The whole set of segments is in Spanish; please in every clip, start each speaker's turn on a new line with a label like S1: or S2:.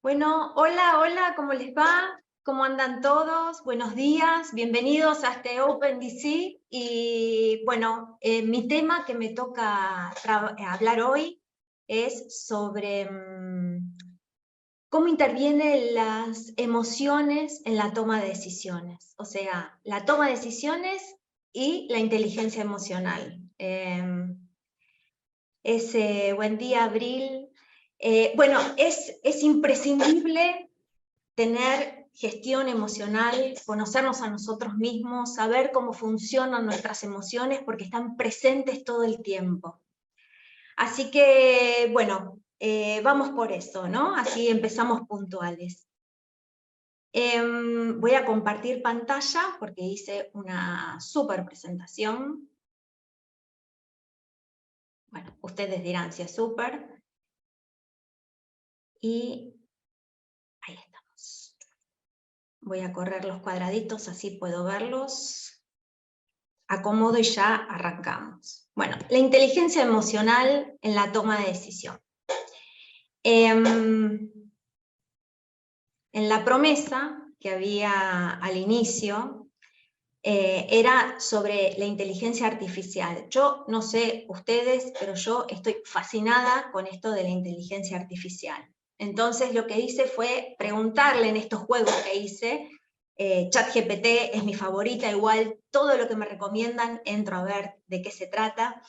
S1: Bueno, hola, hola, ¿cómo les va? ¿Cómo andan todos? Buenos días, bienvenidos a este OpenDC. Y bueno, mi tema que me toca hablar hoy es sobre cómo intervienen las emociones en la toma de decisiones. O sea, la toma de decisiones y la inteligencia emocional. Buen día, Abril. Bueno, es imprescindible tener gestión emocional, conocernos a nosotros mismos, saber cómo funcionan nuestras emociones, porque están presentes todo el tiempo. Así que, bueno, vamos por eso, ¿no? Así empezamos puntuales. Voy a compartir pantalla porque hice una súper presentación. Bueno, ustedes dirán si es súper. Y ahí estamos. Voy a correr los cuadraditos, así puedo verlos. Acomodo y ya arrancamos. Bueno, la inteligencia emocional en la toma de decisión. En la promesa que había al inicio, era sobre la inteligencia artificial. Yo no sé ustedes, pero yo estoy fascinada con esto de la inteligencia artificial. Entonces lo que hice fue preguntarle en estos juegos que hice, ChatGPT es mi favorita, igual todo lo que me recomiendan entro a ver de qué se trata.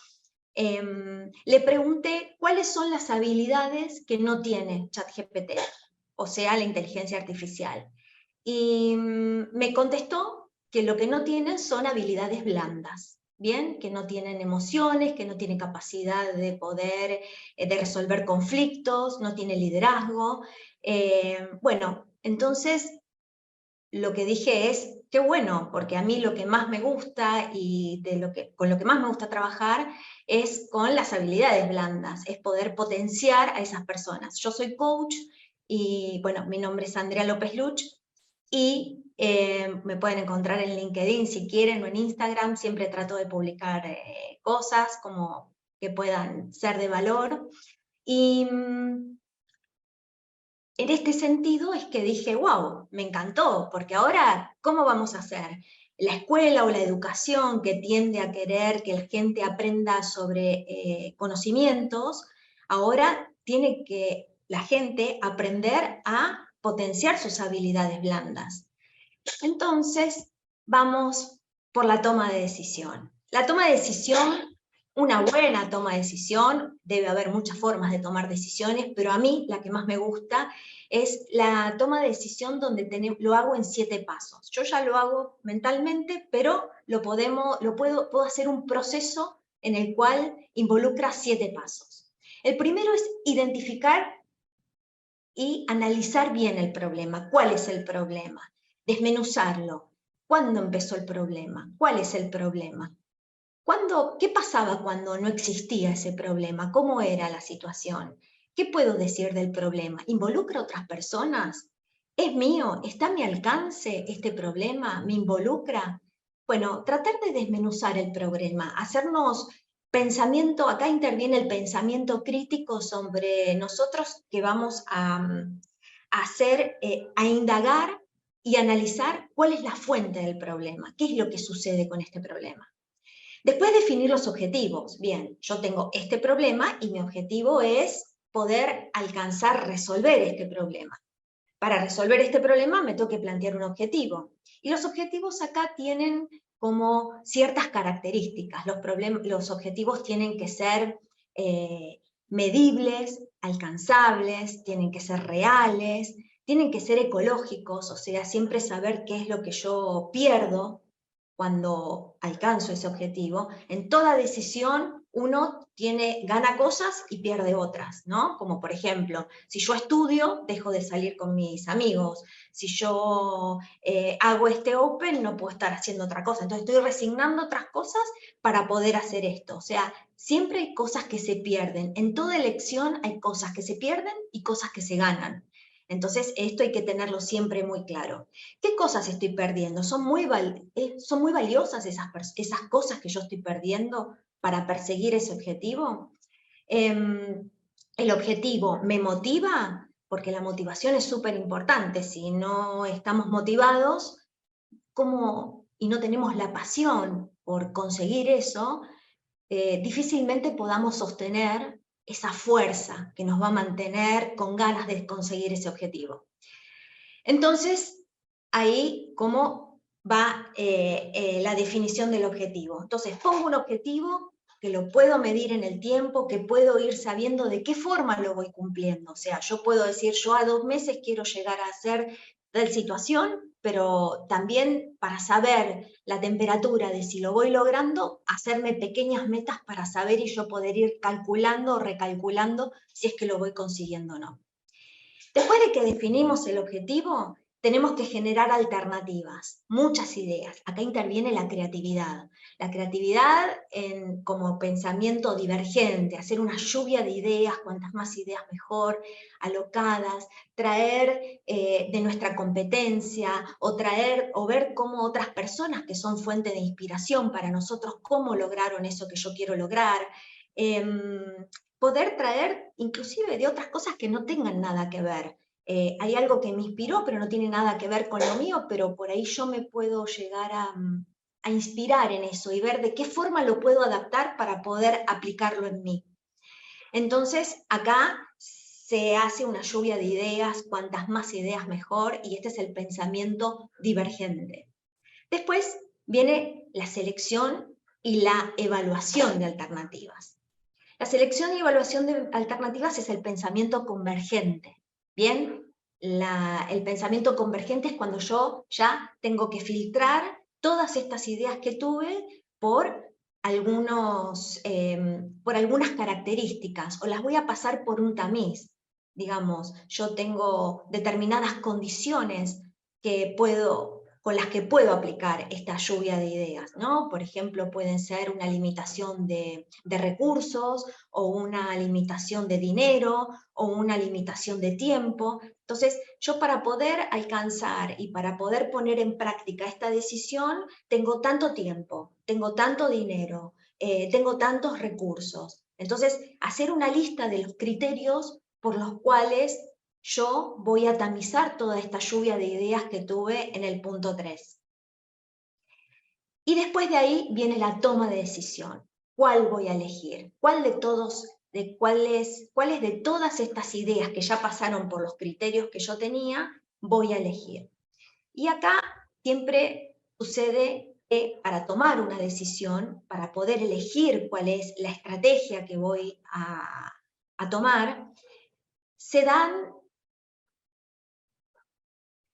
S1: Le pregunté cuáles son las habilidades que no tiene ChatGPT, o sea, la inteligencia artificial. Y me contestó que lo que no tienen son habilidades blandas, ¿bien? Que no tienen emociones, que no tienen capacidad de poder, de resolver conflictos, no tiene liderazgo. Bueno, entonces lo que dije es, qué bueno, porque a mí lo que más me gusta y con lo que más me gusta trabajar es con las habilidades blandas, es poder potenciar a esas personas. Yo soy coach y, bueno, mi nombre es Andrea López Luch y me pueden encontrar en LinkedIn si quieren o en Instagram, siempre trato de publicar cosas como que puedan ser de valor. Y en este sentido es que dije, wow, me encantó, porque ahora, ¿cómo vamos a hacer? La escuela o la educación que tiende a querer que la gente aprenda sobre conocimientos, ahora tiene que la gente aprender a potenciar sus habilidades blandas. Entonces, vamos por la toma de decisión. La toma de decisión, una buena toma de decisión, debe haber muchas formas de tomar decisiones, pero a mí la que más me gusta es la toma de decisión donde lo hago en 7 pasos. Yo ya lo hago mentalmente, pero puedo hacer un proceso en el cual involucra 7 pasos. El primero es identificar y analizar bien el problema. ¿Cuál es el problema? Desmenuzarlo. ¿Cuándo empezó el problema? ¿Cuál es el problema? ¿Qué pasaba cuando no existía ese problema? ¿Cómo era la situación? ¿Qué puedo decir del problema? ¿Involucra a otras personas? ¿Es mío? ¿Está a mi alcance este problema? ¿Me involucra? Bueno, tratar de desmenuzar el problema, hacernos pensamiento, acá interviene el pensamiento crítico sobre nosotros que vamos a hacer, a indagar y analizar cuál es la fuente del problema, qué es lo que sucede con este problema. Después definir los objetivos. Bien, yo tengo este problema y mi objetivo es poder alcanzar, resolver este problema. Para resolver este problema me tengo que plantear un objetivo. Y los objetivos acá tienen como ciertas características. Los objetivos tienen que ser medibles, alcanzables, tienen que ser reales, tienen que ser ecológicos, o sea, siempre saber qué es lo que yo pierdo cuando alcanzo ese objetivo. En toda decisión uno gana cosas y pierde otras, ¿no? Como por ejemplo, si yo estudio, dejo de salir con mis amigos. Si yo hago este open, no puedo estar haciendo otra cosa. Entonces estoy resignando otras cosas para poder hacer esto. O sea, siempre hay cosas que se pierden. En toda elección hay cosas que se pierden y cosas que se ganan. Entonces esto hay que tenerlo siempre muy claro. ¿Qué cosas estoy perdiendo? ¿Son muy valiosas esas cosas que yo estoy perdiendo para perseguir ese objetivo? ¿El objetivo me motiva? porque la motivación es súper importante. Si no estamos motivados, y no tenemos la pasión por conseguir eso, difícilmente podamos sostener esa fuerza que nos va a mantener con ganas de conseguir ese objetivo. Entonces, ahí cómo va la definición del objetivo. Entonces, pongo un objetivo que lo puedo medir en el tiempo, que puedo ir sabiendo de qué forma lo voy cumpliendo. O sea, yo puedo decir, yo a 2 meses quiero llegar a hacer tal situación, pero también para saber la temperatura de si lo voy logrando, hacerme pequeñas metas para saber y yo poder ir calculando o recalculando si es que lo voy consiguiendo o no. Después de que definimos el objetivo, tenemos que generar alternativas, muchas ideas. Acá interviene la creatividad. La creatividad como pensamiento divergente, hacer una lluvia de ideas, cuantas más ideas mejor, alocadas, traer de nuestra competencia o ver cómo otras personas que son fuente de inspiración para nosotros, cómo lograron eso que yo quiero lograr. Poder traer inclusive de otras cosas que no tengan nada que ver. Hay algo que me inspiró, pero no tiene nada que ver con lo mío, pero por ahí yo me puedo llegar a inspirar en eso y ver de qué forma lo puedo adaptar para poder aplicarlo en mí. Entonces, acá se hace una lluvia de ideas, cuantas más ideas mejor, y este es el pensamiento divergente. Después viene la selección y la evaluación de alternativas. La selección y evaluación de alternativas es el pensamiento convergente. Bien, el pensamiento convergente es cuando yo ya tengo que filtrar todas estas ideas que tuve por algunas características, o las voy a pasar por un tamiz. Digamos, yo tengo determinadas condiciones con las que puedo aplicar esta lluvia de ideas, ¿no? Por ejemplo, pueden ser una limitación de recursos, o una limitación de dinero, o una limitación de tiempo. Entonces, yo para poder alcanzar y para poder poner en práctica esta decisión, tengo tanto tiempo, tengo tanto dinero, tengo tantos recursos. Entonces, hacer una lista de los criterios por los cuales yo voy a tamizar toda esta lluvia de ideas que tuve en el punto 3. Y después de ahí viene la toma de decisión. ¿Cuál voy a elegir? ¿Cuáles de todas estas ideas que ya pasaron por los criterios que yo tenía, voy a elegir? Y acá siempre sucede que para tomar una decisión, para poder elegir cuál es la estrategia que voy a tomar,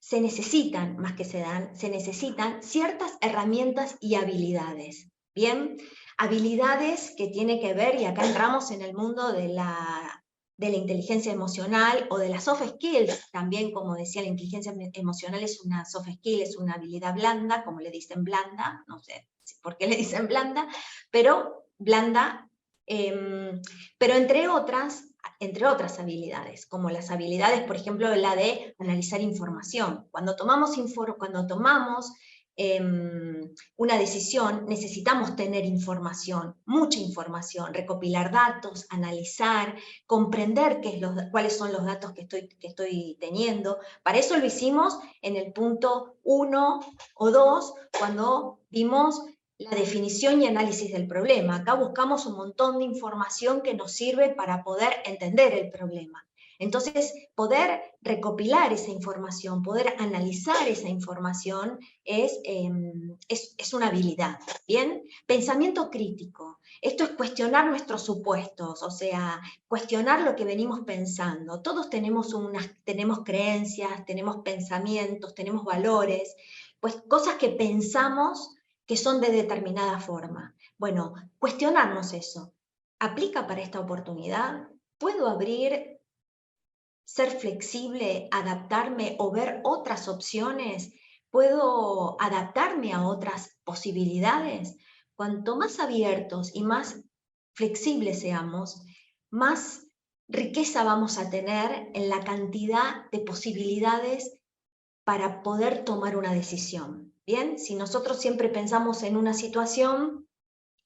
S1: se necesitan, más que se necesitan ciertas herramientas y habilidades. Bien, habilidades que tienen que ver, y acá entramos en el mundo de la inteligencia emocional o de las soft skills, también como decía, la inteligencia emocional es una soft skill, es una habilidad blanda, como le dicen blanda, no sé por qué le dicen blanda, pero blanda, pero entre otras habilidades, como las habilidades, por ejemplo, la de analizar información. Cuando tomamos una decisión, necesitamos tener información, mucha información, recopilar datos, analizar, comprender cuáles son los datos que estoy teniendo. Para eso lo hicimos en el punto 1 o 2, cuando vimos la definición y análisis del problema. Acá buscamos un montón de información que nos sirve para poder entender el problema. Entonces, poder recopilar esa información, poder analizar esa información es una habilidad, ¿bien? Pensamiento crítico. Esto es cuestionar nuestros supuestos, o sea, cuestionar lo que venimos pensando. Todos tenemos creencias, tenemos pensamientos, tenemos valores, pues cosas que pensamos que son de determinada forma. Bueno, cuestionarnos eso. ¿Aplica para esta oportunidad? ¿Puedo ser flexible, adaptarme o ver otras opciones? ¿Puedo adaptarme a otras posibilidades? Cuanto más abiertos y más flexibles seamos, más riqueza vamos a tener en la cantidad de posibilidades para poder tomar una decisión. Bien, si nosotros siempre pensamos en una situación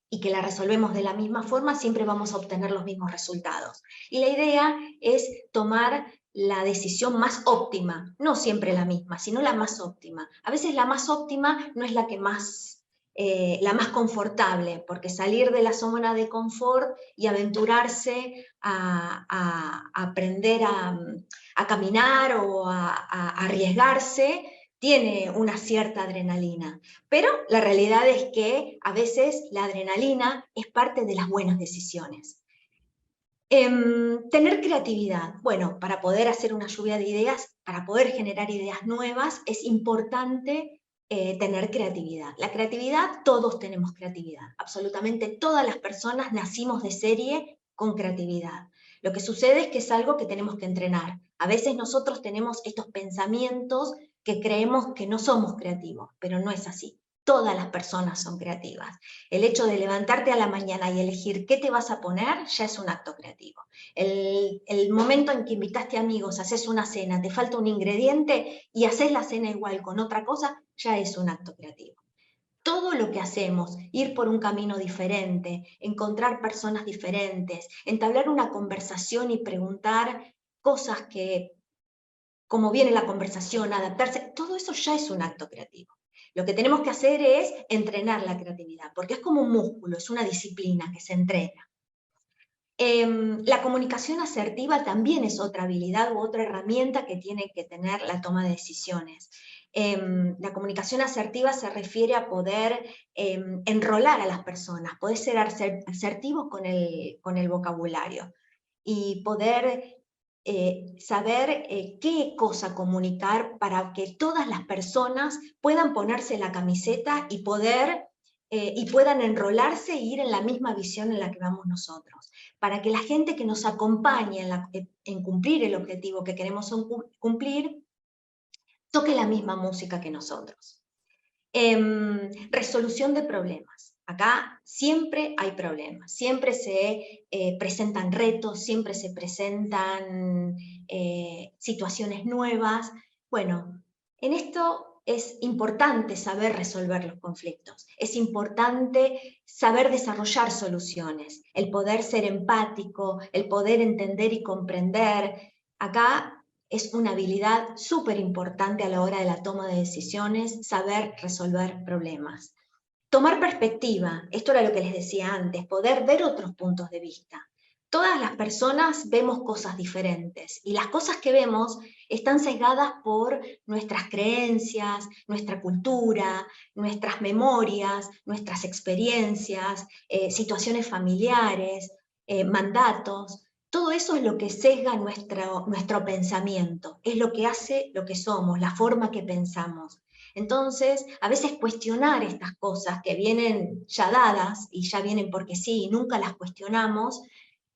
S1: y que la resolvemos de la misma forma, siempre vamos a obtener los mismos resultados. Y la idea es tomar la decisión más óptima, no siempre la misma, sino la más óptima. A veces la más óptima no es la que más, la más confortable, porque salir de la zona de confort y aventurarse a aprender a caminar o a arriesgarse, tiene una cierta adrenalina. Pero la realidad es que a veces la adrenalina es parte de las buenas decisiones. Tener creatividad. Bueno, para poder hacer una lluvia de ideas, para poder generar ideas nuevas, es importante tener creatividad. La creatividad, todos tenemos creatividad. Absolutamente todas las personas nacimos de serie con creatividad. Lo que sucede es que es algo que tenemos que entrenar. A veces nosotros tenemos estos pensamientos que creemos que no somos creativos, pero no es así. Todas las personas son creativas. El hecho de levantarte a la mañana y elegir qué te vas a poner ya es un acto creativo. El momento en que invitaste amigos, haces una cena, te falta un ingrediente y haces la cena igual con otra cosa, ya es un acto creativo. Todo lo que hacemos, ir por un camino diferente, encontrar personas diferentes, entablar una conversación y preguntar cosas que, como viene la conversación, adaptarse, todo eso ya es un acto creativo. Lo que tenemos que hacer es entrenar la creatividad, porque es como un músculo, es una disciplina que se entrena. La comunicación asertiva también es otra habilidad u otra herramienta que tiene que tener la toma de decisiones. La comunicación asertiva se refiere a poder enrolar a las personas, poder ser asertivos con el vocabulario y poder saber qué cosa comunicar para que todas las personas puedan ponerse la camiseta y puedan enrolarse e ir en la misma visión en la que vamos nosotros, para que la gente que nos acompañe en cumplir el objetivo que queremos cumplir, toque la misma música que nosotros. Resolución de problemas. Acá siempre hay problemas, siempre se presentan retos, siempre se presentan situaciones nuevas. Bueno, en esto es importante saber resolver los conflictos, es importante saber desarrollar soluciones, el poder ser empático, el poder entender y comprender. Acá es una habilidad súper importante a la hora de la toma de decisiones, saber resolver problemas. Tomar perspectiva, esto era lo que les decía antes, poder ver otros puntos de vista. Todas las personas vemos cosas diferentes y las cosas que vemos están sesgadas por nuestras creencias, nuestra cultura, nuestras memorias, nuestras experiencias, situaciones familiares, mandatos. Todo eso es lo que sesga nuestro pensamiento, es lo que hace lo que somos, la forma que pensamos. Entonces, a veces cuestionar estas cosas que vienen ya dadas y ya vienen porque sí, y nunca las cuestionamos,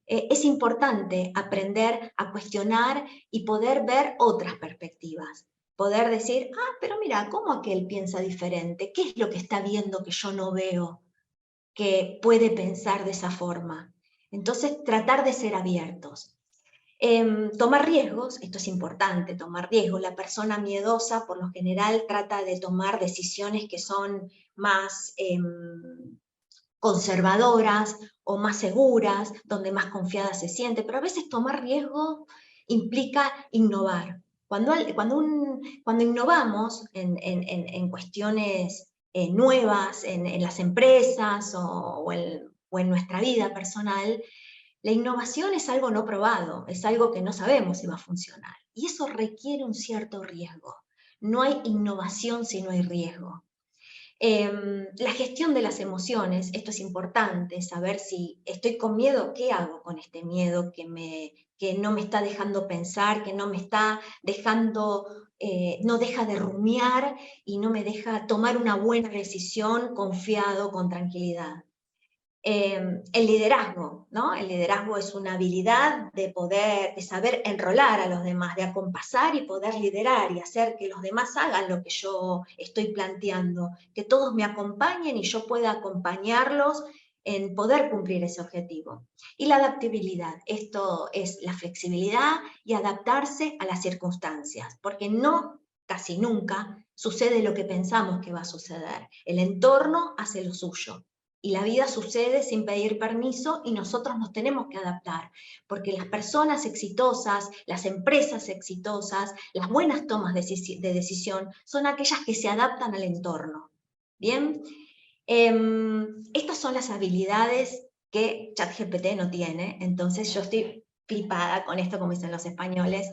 S1: es importante aprender a cuestionar y poder ver otras perspectivas. Poder decir, pero mira, ¿cómo aquel piensa diferente? ¿Qué es lo que está viendo que yo no veo que puede pensar de esa forma? Entonces, tratar de ser abiertos. Tomar riesgos, esto es importante, tomar riesgos. La persona miedosa, por lo general, trata de tomar decisiones que son más conservadoras o más seguras, donde más confiada se siente, pero a veces tomar riesgo implica innovar. Cuando innovamos en cuestiones nuevas, en las empresas o en nuestra vida personal, la innovación es algo no probado, es algo que no sabemos si va a funcionar. Y eso requiere un cierto riesgo. No hay innovación si no hay riesgo. La gestión de las emociones, esto es importante, saber si estoy con miedo, ¿qué hago con este miedo que no me está dejando pensar, que no me está dejando, no deja de rumiar y no me deja tomar una buena decisión confiado, con tranquilidad? El liderazgo, ¿no? El liderazgo es una habilidad de saber enrolar a los demás, de acompasar y poder liderar y hacer que los demás hagan lo que yo estoy planteando, que todos me acompañen y yo pueda acompañarlos en poder cumplir ese objetivo. Y la adaptabilidad, esto es la flexibilidad y adaptarse a las circunstancias, porque no, casi nunca, sucede lo que pensamos que va a suceder. El entorno hace lo suyo. y la vida sucede sin pedir permiso y nosotros nos tenemos que adaptar, porque las personas exitosas, las empresas exitosas, las buenas tomas de decisión son aquellas que se adaptan al entorno. ¿Bien? Estas son las habilidades que ChatGPT no tiene, entonces yo estoy flipada con esto, como dicen los españoles,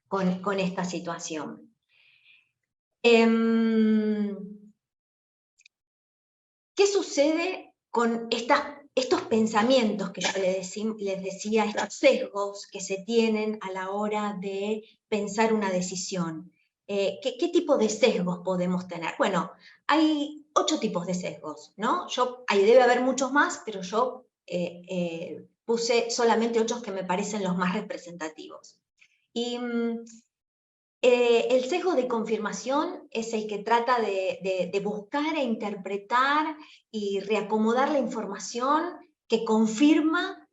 S1: con esta situación. ¿Qué sucede con estos pensamientos que yo les decía, estos sesgos que se tienen a la hora de pensar una decisión? ¿Qué tipo de sesgos podemos tener? Bueno, hay 8 tipos de sesgos, ¿no? Ahí debe haber muchos más, pero yo puse solamente 8 que me parecen los más representativos. Y el sesgo de confirmación es el que trata de buscar e interpretar y reacomodar la información que confirma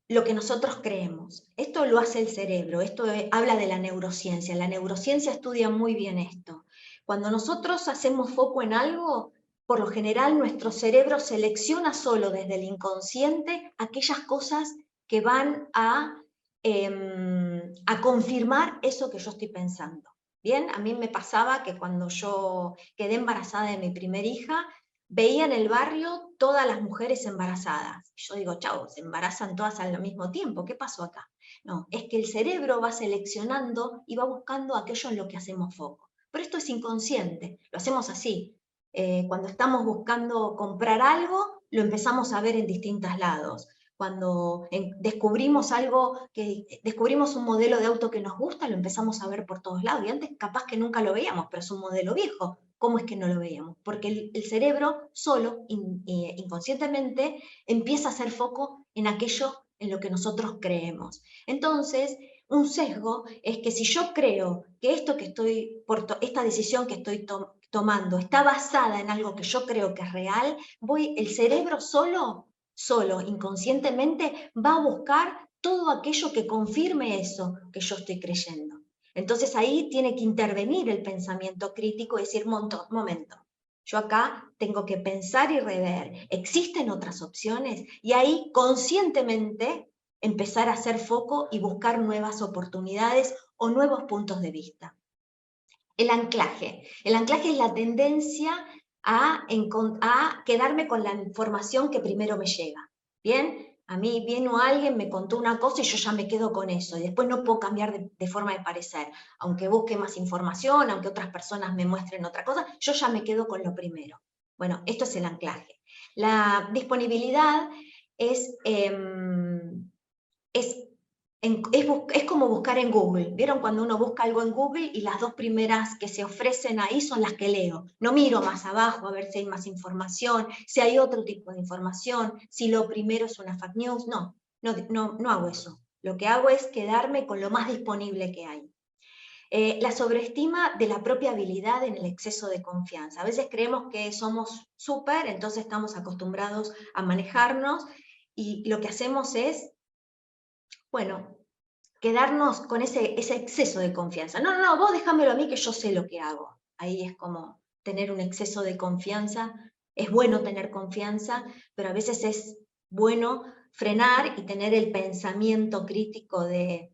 S1: lo que nosotros creemos. Esto lo hace el cerebro, esto habla de la neurociencia. La neurociencia estudia muy bien esto. Cuando nosotros hacemos foco en algo, por lo general nuestro cerebro selecciona solo desde el inconsciente aquellas cosas que van a confirmar eso que yo estoy pensando. Bien, a mí me pasaba que cuando yo quedé embarazada de mi primera hija, veía en el barrio todas las mujeres embarazadas. Yo digo, chau, se embarazan todas al mismo tiempo, ¿qué pasó acá? No, es que el cerebro va seleccionando y va buscando aquello en lo que hacemos foco. Pero esto es inconsciente, lo hacemos así. Cuando estamos buscando comprar algo, lo empezamos a ver en distintos lados. Cuando descubrimos descubrimos un modelo de auto que nos gusta, lo empezamos a ver por todos lados. Y antes capaz que nunca lo veíamos, pero es un modelo viejo. ¿Cómo es que no lo veíamos? Porque el cerebro solo, inconscientemente, empieza a hacer foco en aquello en lo que nosotros creemos. Entonces, un sesgo es que si yo creo que esta decisión que estoy tomando está basada en algo que yo creo que es real, el cerebro solo, inconscientemente, va a buscar todo aquello que confirme eso que yo estoy creyendo. Entonces ahí tiene que intervenir el pensamiento crítico y decir, momento, yo acá tengo que pensar y rever, ¿existen otras opciones? Y ahí conscientemente empezar a hacer foco y buscar nuevas oportunidades o nuevos puntos de vista. El anclaje. El anclaje es la tendencia a quedarme con la información que primero me llega. ¿Bien? A mí vino alguien, me contó una cosa y yo ya me quedo con eso. Y después no puedo cambiar de forma de parecer. Aunque busque más información, aunque otras personas me muestren otra cosa, yo ya me quedo con lo primero. Bueno, esto es el anclaje. La disponibilidad es como buscar en Google. ¿Vieron cuando uno busca algo en Google y las 2 primeras que se ofrecen ahí son las que leo? No miro más abajo a ver si hay más información, si hay otro tipo de información, si lo primero es una fake news. No hago eso. Lo que hago es quedarme con lo más disponible que hay. La sobreestima de la propia habilidad en el exceso de confianza. A veces creemos que somos súper, entonces estamos acostumbrados a manejarnos y lo que hacemos es, bueno, quedarnos con ese exceso de confianza. No, vos déjamelo a mí que yo sé lo que hago. Ahí es como tener un exceso de confianza. Es bueno tener confianza, pero a veces es bueno frenar y tener el pensamiento crítico de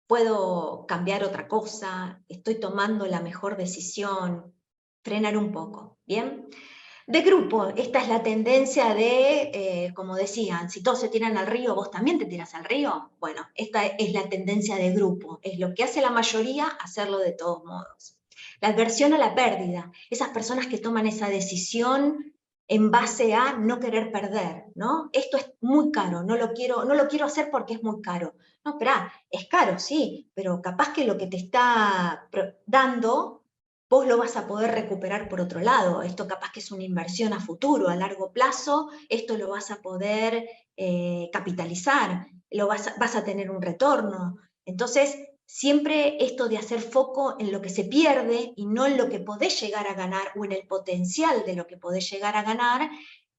S1: puedo cambiar otra cosa, estoy tomando la mejor decisión, frenar un poco, ¿bien? De grupo, esta es la tendencia de, como decían, si todos se tiran al río, vos también te tiras al río. Bueno, esta es la tendencia de grupo, es lo que hace la mayoría, hacerlo de todos modos. La aversión a la pérdida, esas personas que toman esa decisión en base a no querer perder, ¿no? Esto es muy caro, no lo quiero hacer porque es muy caro. No, espera, es caro, sí, pero capaz que lo que te está dando vos lo vas a poder recuperar por otro lado. Esto capaz que es una inversión a futuro, a largo plazo, esto lo vas a poder capitalizar, vas a tener un retorno. Entonces, siempre esto de hacer foco en lo que se pierde y no en lo que podés llegar a ganar o en el potencial de lo que podés llegar a ganar,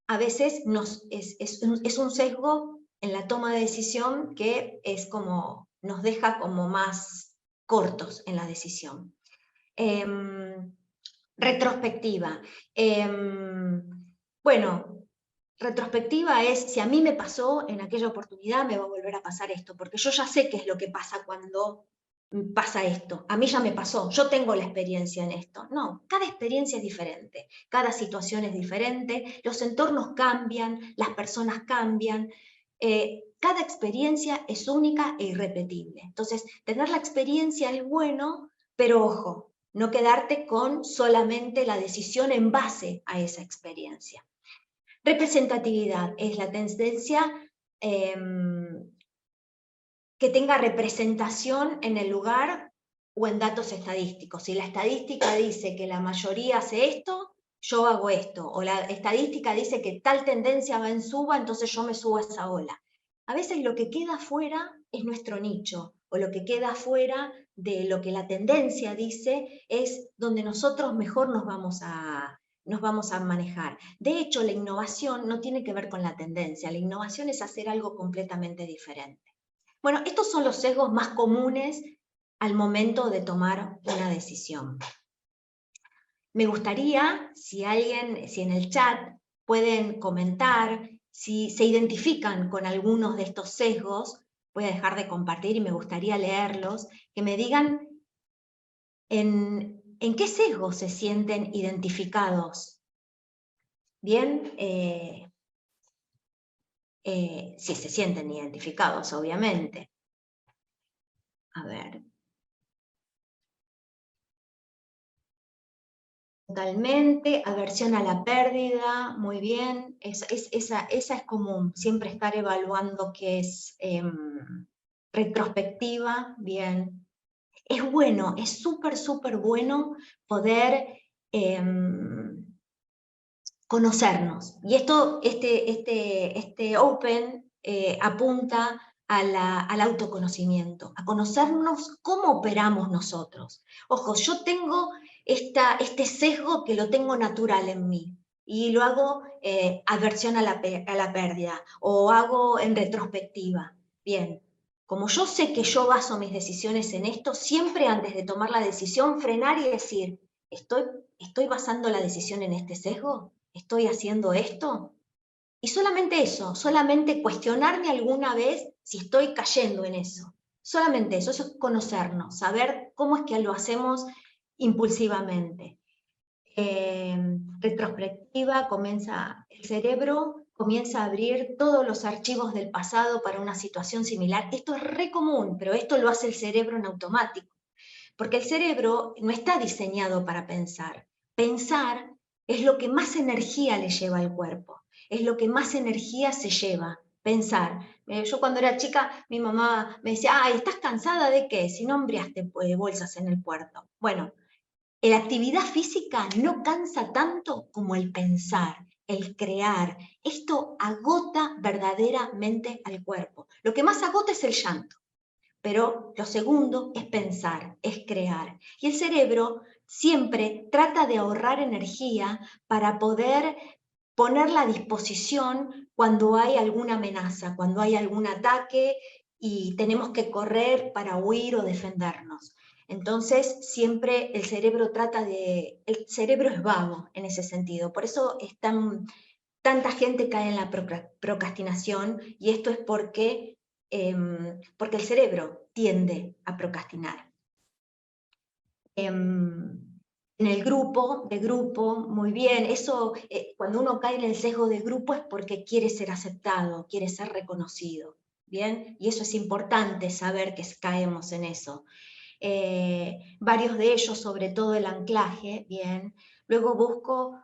S1: a veces es un sesgo en la toma de decisión que nos deja como más cortos en la decisión. Retrospectiva. Bueno, retrospectiva es, si a mí me pasó en aquella oportunidad, me va a volver a pasar esto, porque yo ya sé qué es lo que pasa cuando pasa esto. A mí ya me pasó, yo tengo la experiencia en esto. No, cada experiencia es diferente, cada situación es diferente, los entornos cambian, las personas cambian. Cada experiencia es única e irrepetible. Entonces, tener la experiencia es bueno, pero ojo, no quedarte con solamente la decisión en base a esa experiencia. Representatividad es la tendencia eh, que tenga representación en el lugar o en datos estadísticos. Si la estadística dice que la mayoría hace esto, yo hago esto. O la estadística dice que tal tendencia va en suba, entonces yo me subo a esa ola. A veces lo que queda afuera es nuestro nicho, o lo que queda afuera de lo que la tendencia dice es donde nosotros mejor nos vamos a manejar. De hecho, la innovación no tiene que ver con la tendencia, la innovación es hacer algo completamente diferente. Bueno, estos son los sesgos más comunes al momento de tomar una decisión. Me gustaría, si en el chat pueden comentar, si se identifican con algunos de estos sesgos, voy a dejar de compartir y me gustaría leerlos, que me digan en qué sesgos se sienten identificados. Bien, si se sienten identificados, obviamente. A ver. Totalmente, aversión a la pérdida, muy bien, esa es común, siempre estar evaluando qué es retrospectiva, bien. Es bueno, es súper, súper bueno poder conocernos. Y este Open apunta al autoconocimiento, a conocernos cómo operamos nosotros. Ojo, yo tengo este sesgo que lo tengo natural en mí y lo hago aversión a la pérdida o hago en retrospectiva. Bien, como yo sé que yo baso mis decisiones en esto, siempre antes de tomar la decisión frenar y decir, ¿estoy basando la decisión en este sesgo? ¿Estoy haciendo esto? Y solamente eso, solamente cuestionarme alguna vez si estoy cayendo en eso. Solamente eso es conocernos, saber cómo es que lo hacemos impulsivamente. Retrospectiva, el cerebro comienza a abrir todos los archivos del pasado para una situación similar. Esto es re común, pero esto lo hace el cerebro en automático, porque el cerebro no está diseñado para pensar. Pensar es lo que más energía le lleva al cuerpo, es lo que más energía se lleva, pensar. Yo cuando era chica, mi mamá me decía, ay, ¿estás cansada de qué? Si no hambriaste bolsas en el puerto. Bueno, la actividad física no cansa tanto como el pensar, el crear. Esto agota verdaderamente al cuerpo. Lo que más agota es el llanto. Pero lo segundo es pensar, es crear. Y el cerebro siempre trata de ahorrar energía para poder ponerla a disposición cuando hay alguna amenaza, cuando hay algún ataque y tenemos que correr para huir o defendernos. Entonces, siempre el cerebro el cerebro es vago en ese sentido. Por eso tanta gente cae en la procrastinación y esto es porque el cerebro tiende a procrastinar. En el de grupo, muy bien, eso, cuando uno cae en el sesgo de grupo es porque quiere ser aceptado, quiere ser reconocido, ¿bien? Y eso es importante saber que caemos en eso. Varios de ellos, sobre todo el anclaje, ¿bien? Luego busco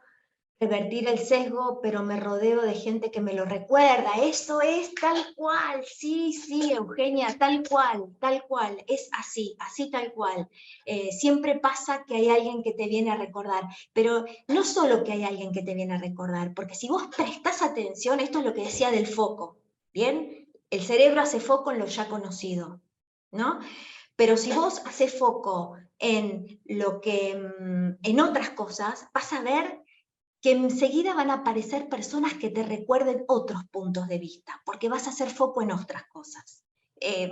S1: revertir el sesgo, pero me rodeo de gente que me lo recuerda. Eso es tal cual, sí, sí, Eugenia, tal cual, es así, así tal cual. Siempre pasa que hay alguien que te viene a recordar, pero no solo que hay alguien que te viene a recordar, porque si vos prestás atención, esto es lo que decía del foco, ¿bien? El cerebro hace foco en lo ya conocido, ¿no? Pero si vos haces foco en en otras cosas, vas a ver que enseguida van a aparecer personas que te recuerden otros puntos de vista, porque vas a hacer foco en otras cosas.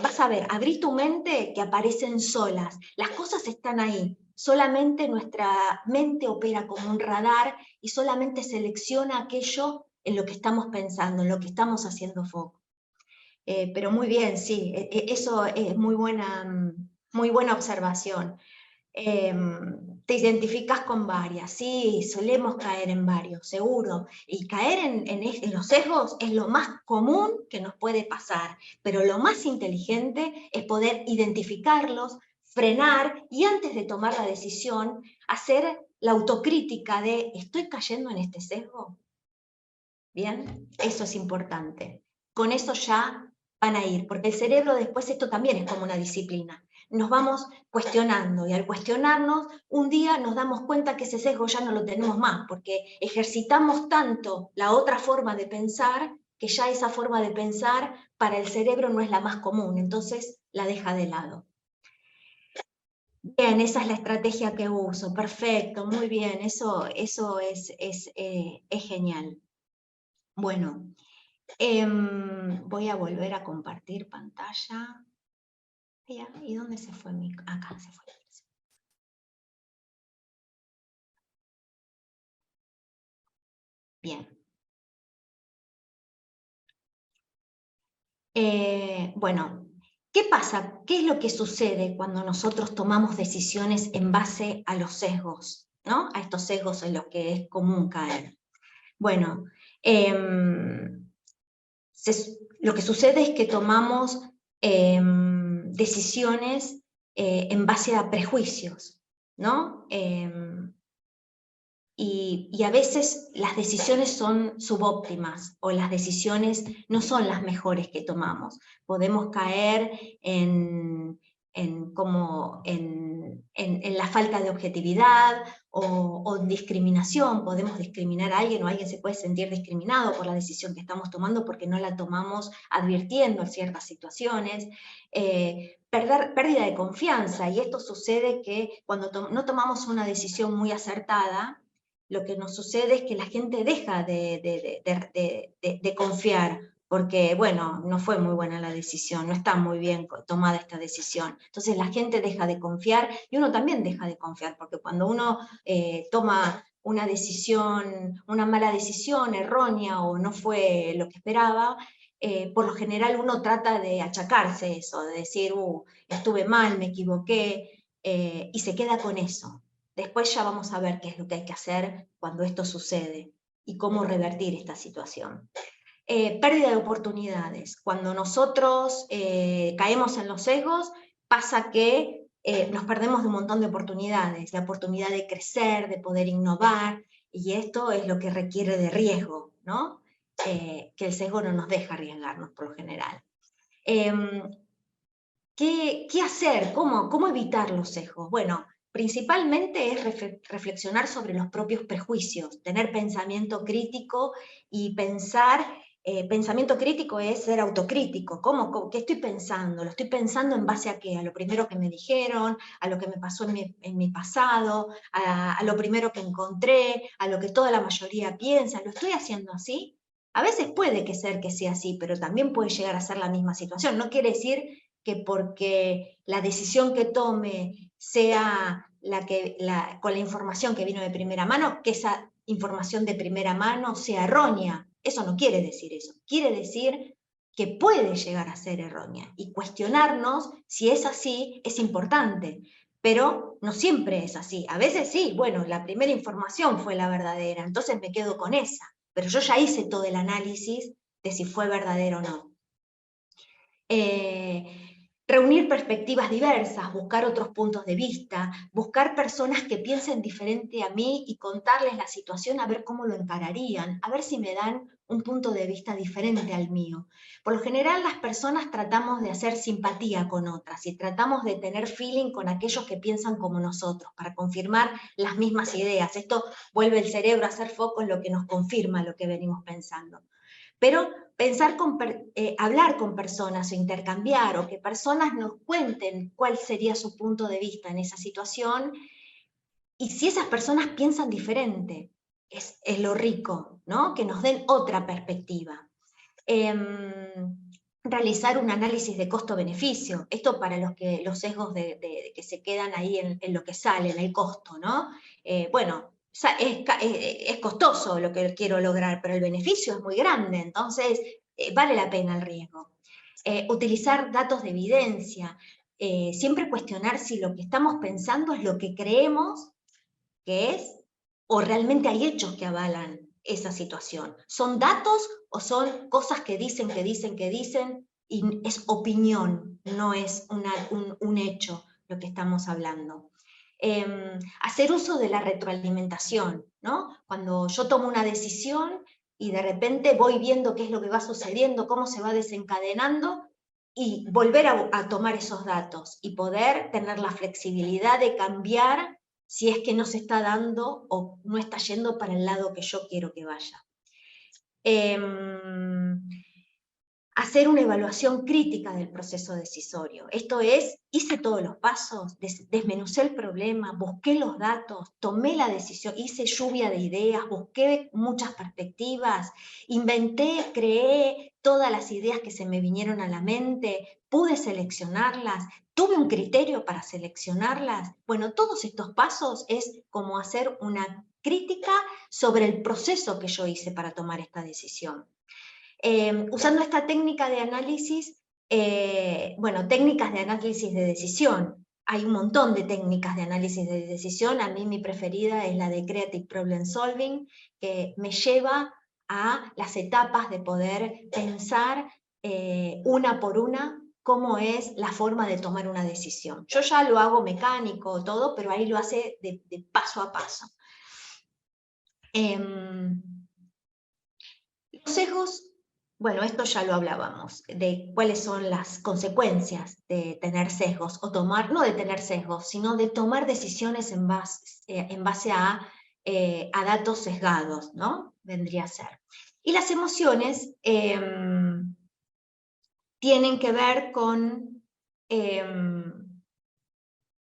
S1: Vas a ver, abrí tu mente que aparecen solas, las cosas están ahí, solamente nuestra mente opera como un radar y solamente selecciona aquello en lo que estamos pensando, en lo que estamos haciendo foco. Pero muy bien, sí, eso es muy buena observación. Te identificas con varias, sí, solemos caer en varios, seguro, y caer en los sesgos es lo más común que nos puede pasar, pero lo más inteligente es poder identificarlos, frenar y antes de tomar la decisión, hacer la autocrítica de ¿estoy cayendo en este sesgo? Bien, eso es importante. Con eso ya van a ir, porque el cerebro después esto también es como una disciplina. Nos vamos cuestionando y al cuestionarnos, un día nos damos cuenta que ese sesgo ya no lo tenemos más, porque ejercitamos tanto la otra forma de pensar que ya esa forma de pensar para el cerebro no es la más común, entonces la deja de lado. Bien, esa es la estrategia que uso, perfecto, muy bien, eso es genial. Bueno, voy a volver a compartir pantalla. ¿Y dónde se fue mi...? Acá se fue. Bien. Bueno, ¿qué pasa? ¿Qué es lo que sucede cuando nosotros tomamos decisiones en base a los sesgos? ¿No? A estos sesgos en los que es común caer. Bueno, lo que sucede es que tomamos decisiones en base a prejuicios, ¿no? Y a veces las decisiones son subóptimas o las decisiones no son las mejores que tomamos. Podemos caer en la falta de objetividad o en discriminación. Podemos discriminar a alguien o alguien se puede sentir discriminado por la decisión que estamos tomando porque no la tomamos advirtiendo ciertas situaciones. Pérdida de confianza, y esto sucede que cuando no tomamos una decisión muy acertada, lo que nos sucede es que la gente deja de confiar, porque, bueno, no fue muy buena la decisión, no está muy bien tomada esta decisión. Entonces la gente deja de confiar y uno también deja de confiar, porque cuando uno toma una decisión, una mala decisión, errónea o no fue lo que esperaba, por lo general uno trata de achacarse eso, de decir, estuve mal, me equivoqué, y se queda con eso. Después ya vamos a ver qué es lo que hay que hacer cuando esto sucede y cómo revertir esta situación. Pérdida de oportunidades. Cuando nosotros caemos en los sesgos, pasa que nos perdemos de un montón de oportunidades, la oportunidad de crecer, de poder innovar, y esto es lo que requiere de riesgo, ¿no? Que el sesgo no nos deja arriesgarnos por lo general. ¿Qué hacer? ¿Cómo evitar los sesgos? Bueno, principalmente es reflexionar sobre los propios prejuicios, tener pensamiento crítico y pensar, pensamiento crítico es ser autocrítico. ¿Qué estoy pensando? ¿Lo estoy pensando en base a qué? A lo primero que me dijeron, a lo que me pasó en mi pasado, a lo primero que encontré, a lo que toda la mayoría piensa. ¿Lo estoy haciendo así? A veces puede ser que sea así, pero también puede llegar a ser la misma situación. No quiere decir que porque la decisión que tome sea con la información que vino de primera mano, que esa información de primera mano sea errónea. Eso no quiere decir eso. Quiere decir que puede llegar a ser errónea. Y cuestionarnos si es así es importante. Pero no siempre es así. A veces sí, bueno, la primera información fue la verdadera, entonces me quedo con esa. Pero yo ya hice todo el análisis de si fue verdadero o no. Reunir perspectivas diversas, buscar otros puntos de vista, buscar personas que piensen diferente a mí y contarles la situación a ver cómo lo encararían, a ver si me dan un punto de vista diferente al mío. Por lo general las personas tratamos de hacer simpatía con otras y tratamos de tener feeling con aquellos que piensan como nosotros para confirmar las mismas ideas. Esto vuelve el cerebro a hacer foco en lo que nos confirma lo que venimos pensando. Pero hablar con personas o intercambiar o que personas nos cuenten cuál sería su punto de vista en esa situación, y si esas personas piensan diferente, es lo rico, ¿no? Que nos den otra perspectiva. realizar un análisis de costo-beneficio. Esto para los sesgos que se quedan ahí en lo que sale, en el costo, ¿no? Bueno, es costoso lo que quiero lograr, pero el beneficio es muy grande, entonces vale la pena el riesgo. Utilizar datos de evidencia, siempre cuestionar si lo que estamos pensando es lo que creemos que es, o realmente hay hechos que avalan esa situación. ¿Son datos o son cosas que dicen, y es opinión, no es un hecho lo que estamos hablando? Hacer uso de la retroalimentación, ¿no? Cuando yo tomo una decisión y de repente voy viendo qué es lo que va sucediendo, cómo se va desencadenando, y volver a tomar esos datos y poder tener la flexibilidad de cambiar si es que no se está dando o no está yendo para el lado que yo quiero que vaya. Hacer una evaluación crítica del proceso decisorio. Esto es, hice todos los pasos, desmenucé el problema, busqué los datos, tomé la decisión, hice lluvia de ideas, busqué muchas perspectivas, inventé, creé todas las ideas que se me vinieron a la mente, pude seleccionarlas, tuve un criterio para seleccionarlas. Bueno, todos estos pasos es como hacer una crítica sobre el proceso que yo hice para tomar esta decisión. Usando esta técnica de análisis, bueno, técnicas de análisis de decisión. Hay un montón de técnicas de análisis de decisión. A mí mi preferida es la de Creative Problem Solving, que me lleva a las etapas de poder pensar una por una cómo es la forma de tomar una decisión. Yo ya lo hago mecánico, todo, pero ahí lo hace de paso a paso. Los sesgos, bueno, esto ya lo hablábamos, de cuáles son las consecuencias de tener sesgos, o tomar, no de tener sesgos, sino de tomar decisiones en base a datos sesgados, ¿no? Vendría a ser. Y las emociones tienen que ver con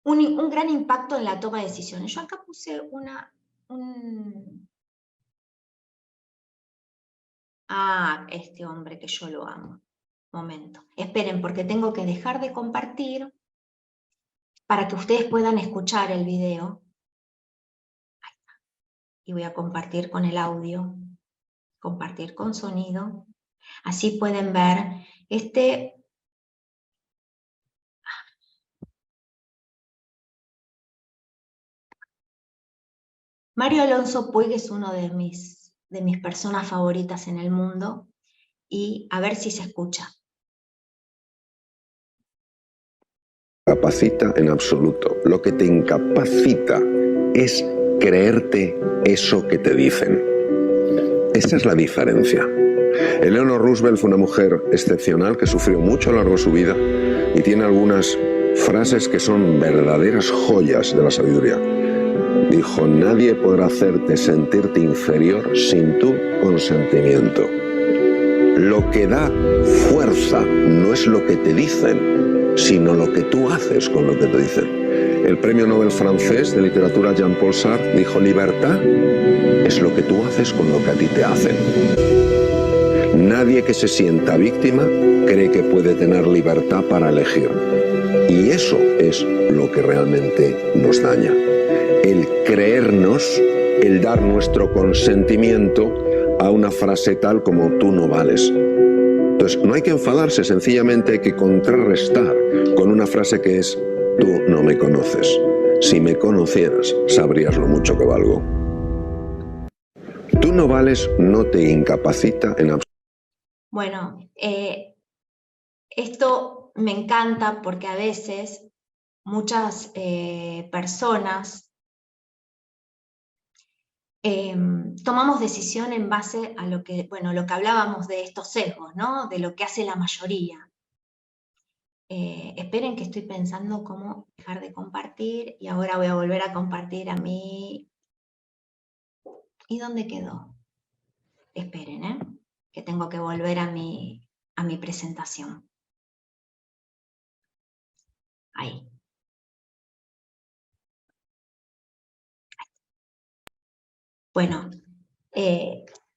S1: un gran impacto en la toma de decisiones. Yo acá puse este hombre que yo lo amo. Momento. Esperen, porque tengo que dejar de compartir para que ustedes puedan escuchar el video. Ahí está. Y voy a compartir con el audio, compartir con sonido. Así pueden ver Mario Alonso Puig es uno de mis personas favoritas en el mundo, y a ver si se escucha.
S2: Capacita en absoluto. Lo que te incapacita es creerte eso que te dicen. Esa es la diferencia. Eleanor Roosevelt fue una mujer excepcional que sufrió mucho a lo largo de su vida y tiene algunas frases que son verdaderas joyas de la sabiduría. Dijo: nadie podrá hacerte sentirte inferior sin tu consentimiento. Lo que da fuerza no es lo que te dicen, sino lo que tú haces con lo que te dicen. El premio Nobel francés de literatura Jean-Paul Sartre dijo: libertad es lo que tú haces con lo que a ti te hacen. Nadie que se sienta víctima cree que puede tener libertad para elegir. Y eso es lo que realmente nos daña. El creernos, el dar nuestro consentimiento a una frase tal como tú no vales. Entonces, no hay que enfadarse, sencillamente hay que contrarrestar con una frase que es: tú no me conoces. Si me conocieras, sabrías lo mucho que valgo. Tú no vales no te incapacita en absoluto.
S1: Bueno, esto me encanta porque a veces muchas personas tomamos decisión en base a lo que hablábamos de estos sesgos, ¿no? De lo que hace la mayoría. Esperen que estoy pensando cómo dejar de compartir, y ahora voy a volver a compartir a mí. ¿Y dónde quedó? Esperen, que tengo que volver a mi presentación. Ahí. Bueno,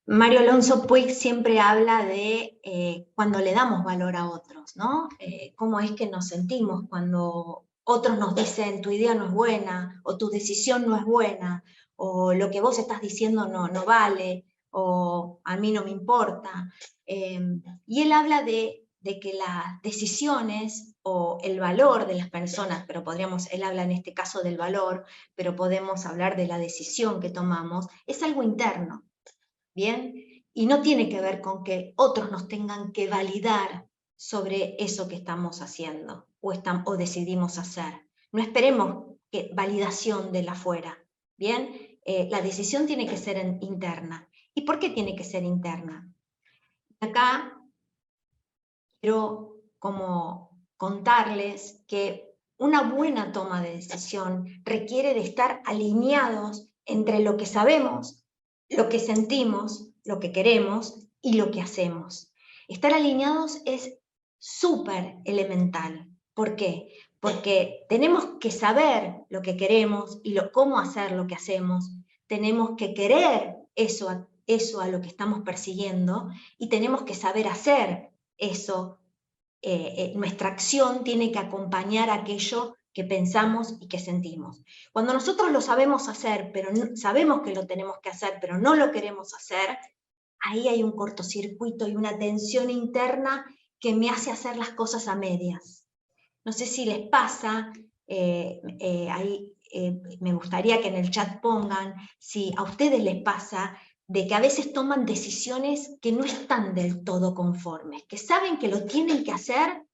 S1: Mario Alonso Puig siempre habla de cuando le damos valor a otros, ¿no? Cómo es que nos sentimos cuando otros nos dicen tu idea no es buena, o tu decisión no es buena, o lo que vos estás diciendo no vale, o a mí no me importa. Y él habla de que las decisiones o el valor de las personas, pero él habla en este caso del valor, pero podemos hablar de la decisión que tomamos, es algo interno. ¿Bien? Y no tiene que ver con que otros nos tengan que validar sobre eso que estamos haciendo o decidimos hacer. No esperemos validación de la afuera, ¿bien? La decisión tiene que ser interna. ¿Y por qué tiene que ser interna? Acá quiero como contarles que una buena toma de decisión requiere de estar alineados entre lo que sabemos, lo que sentimos, lo que queremos y lo que hacemos. Estar alineados es súper elemental. ¿Por qué? Porque tenemos que saber lo que queremos y cómo hacer lo que hacemos. Tenemos que querer eso a lo que estamos persiguiendo y tenemos que saber hacer eso. Nuestra acción tiene que acompañar aquello que pensamos y que sentimos. Cuando nosotros lo sabemos hacer, pero sabemos que lo tenemos que hacer, pero no lo queremos hacer, ahí hay un cortocircuito y una tensión interna que me hace hacer las cosas a medias. No sé si les pasa, me gustaría que en el chat pongan si a ustedes les pasa de que a veces toman decisiones que no están del todo conformes, que saben que lo tienen que hacer,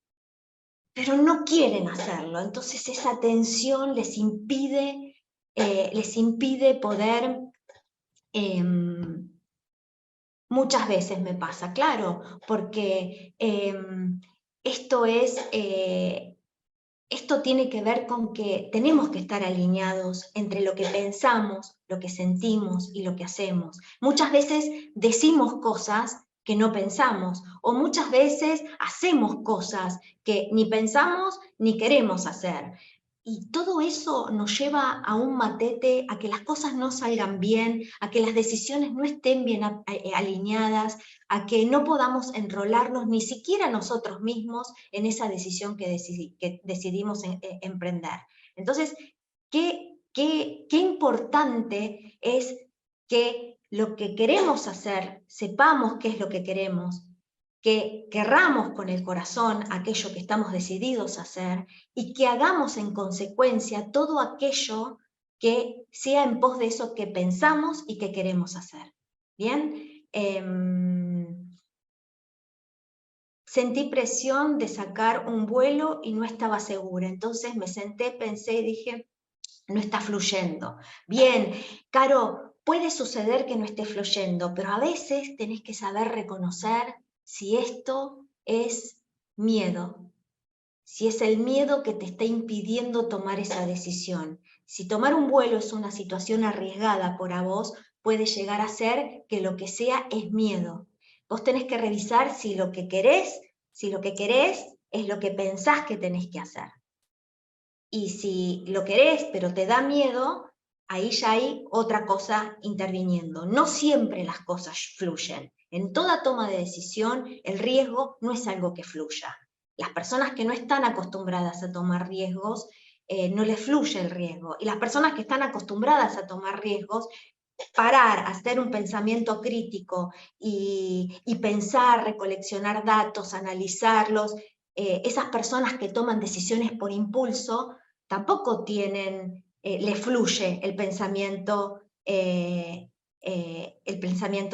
S1: pero no quieren hacerlo. Entonces esa tensión les impide poder, muchas veces me pasa, claro, porque esto tiene que ver con que tenemos que estar alineados entre lo que pensamos, lo que sentimos y lo que hacemos. Muchas veces decimos cosas que no pensamos, o muchas veces hacemos cosas que ni pensamos ni queremos hacer. Y todo eso nos lleva a un matete, a que las cosas no salgan bien, a que las decisiones no estén bien alineadas, a que no podamos enrolarnos ni siquiera nosotros mismos en esa decisión que decidimos emprender. Entonces, qué importante es que lo que queremos hacer, sepamos qué es lo que queremos, que querramos con el corazón aquello que estamos decididos a hacer y que hagamos en consecuencia todo aquello que sea en pos de eso que pensamos y que queremos hacer. ¿Bien? Sentí presión de sacar un vuelo y no estaba segura. Entonces me senté, pensé y dije, no está fluyendo. Bien, Caro, puede suceder que no esté fluyendo, pero a veces tenés que saber reconocer si esto es miedo, si es el miedo que te está impidiendo tomar esa decisión. Si tomar un vuelo es una situación arriesgada para vos, puede llegar a ser que lo que sea es miedo. Vos tenés que revisar si lo que querés es lo que pensás que tenés que hacer. Y si lo querés, pero te da miedo, ahí ya hay otra cosa interviniendo. No siempre las cosas fluyen. En toda toma de decisión, el riesgo no es algo que fluya. Las personas que no están acostumbradas a tomar riesgos, no les fluye el riesgo. Y las personas que están acostumbradas a tomar riesgos, parar, hacer un pensamiento crítico y pensar, recoleccionar datos, analizarlos, esas personas que toman decisiones por impulso, tampoco les fluye el pensamiento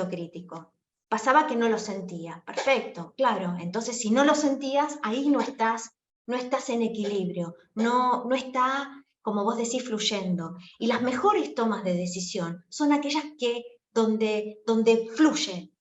S1: crítico. Pasaba que no lo sentía, perfecto, claro, entonces si no lo sentías, ahí no estás en equilibrio, no está, como vos decís, fluyendo. Y las mejores tomas de decisión son aquellas donde fluye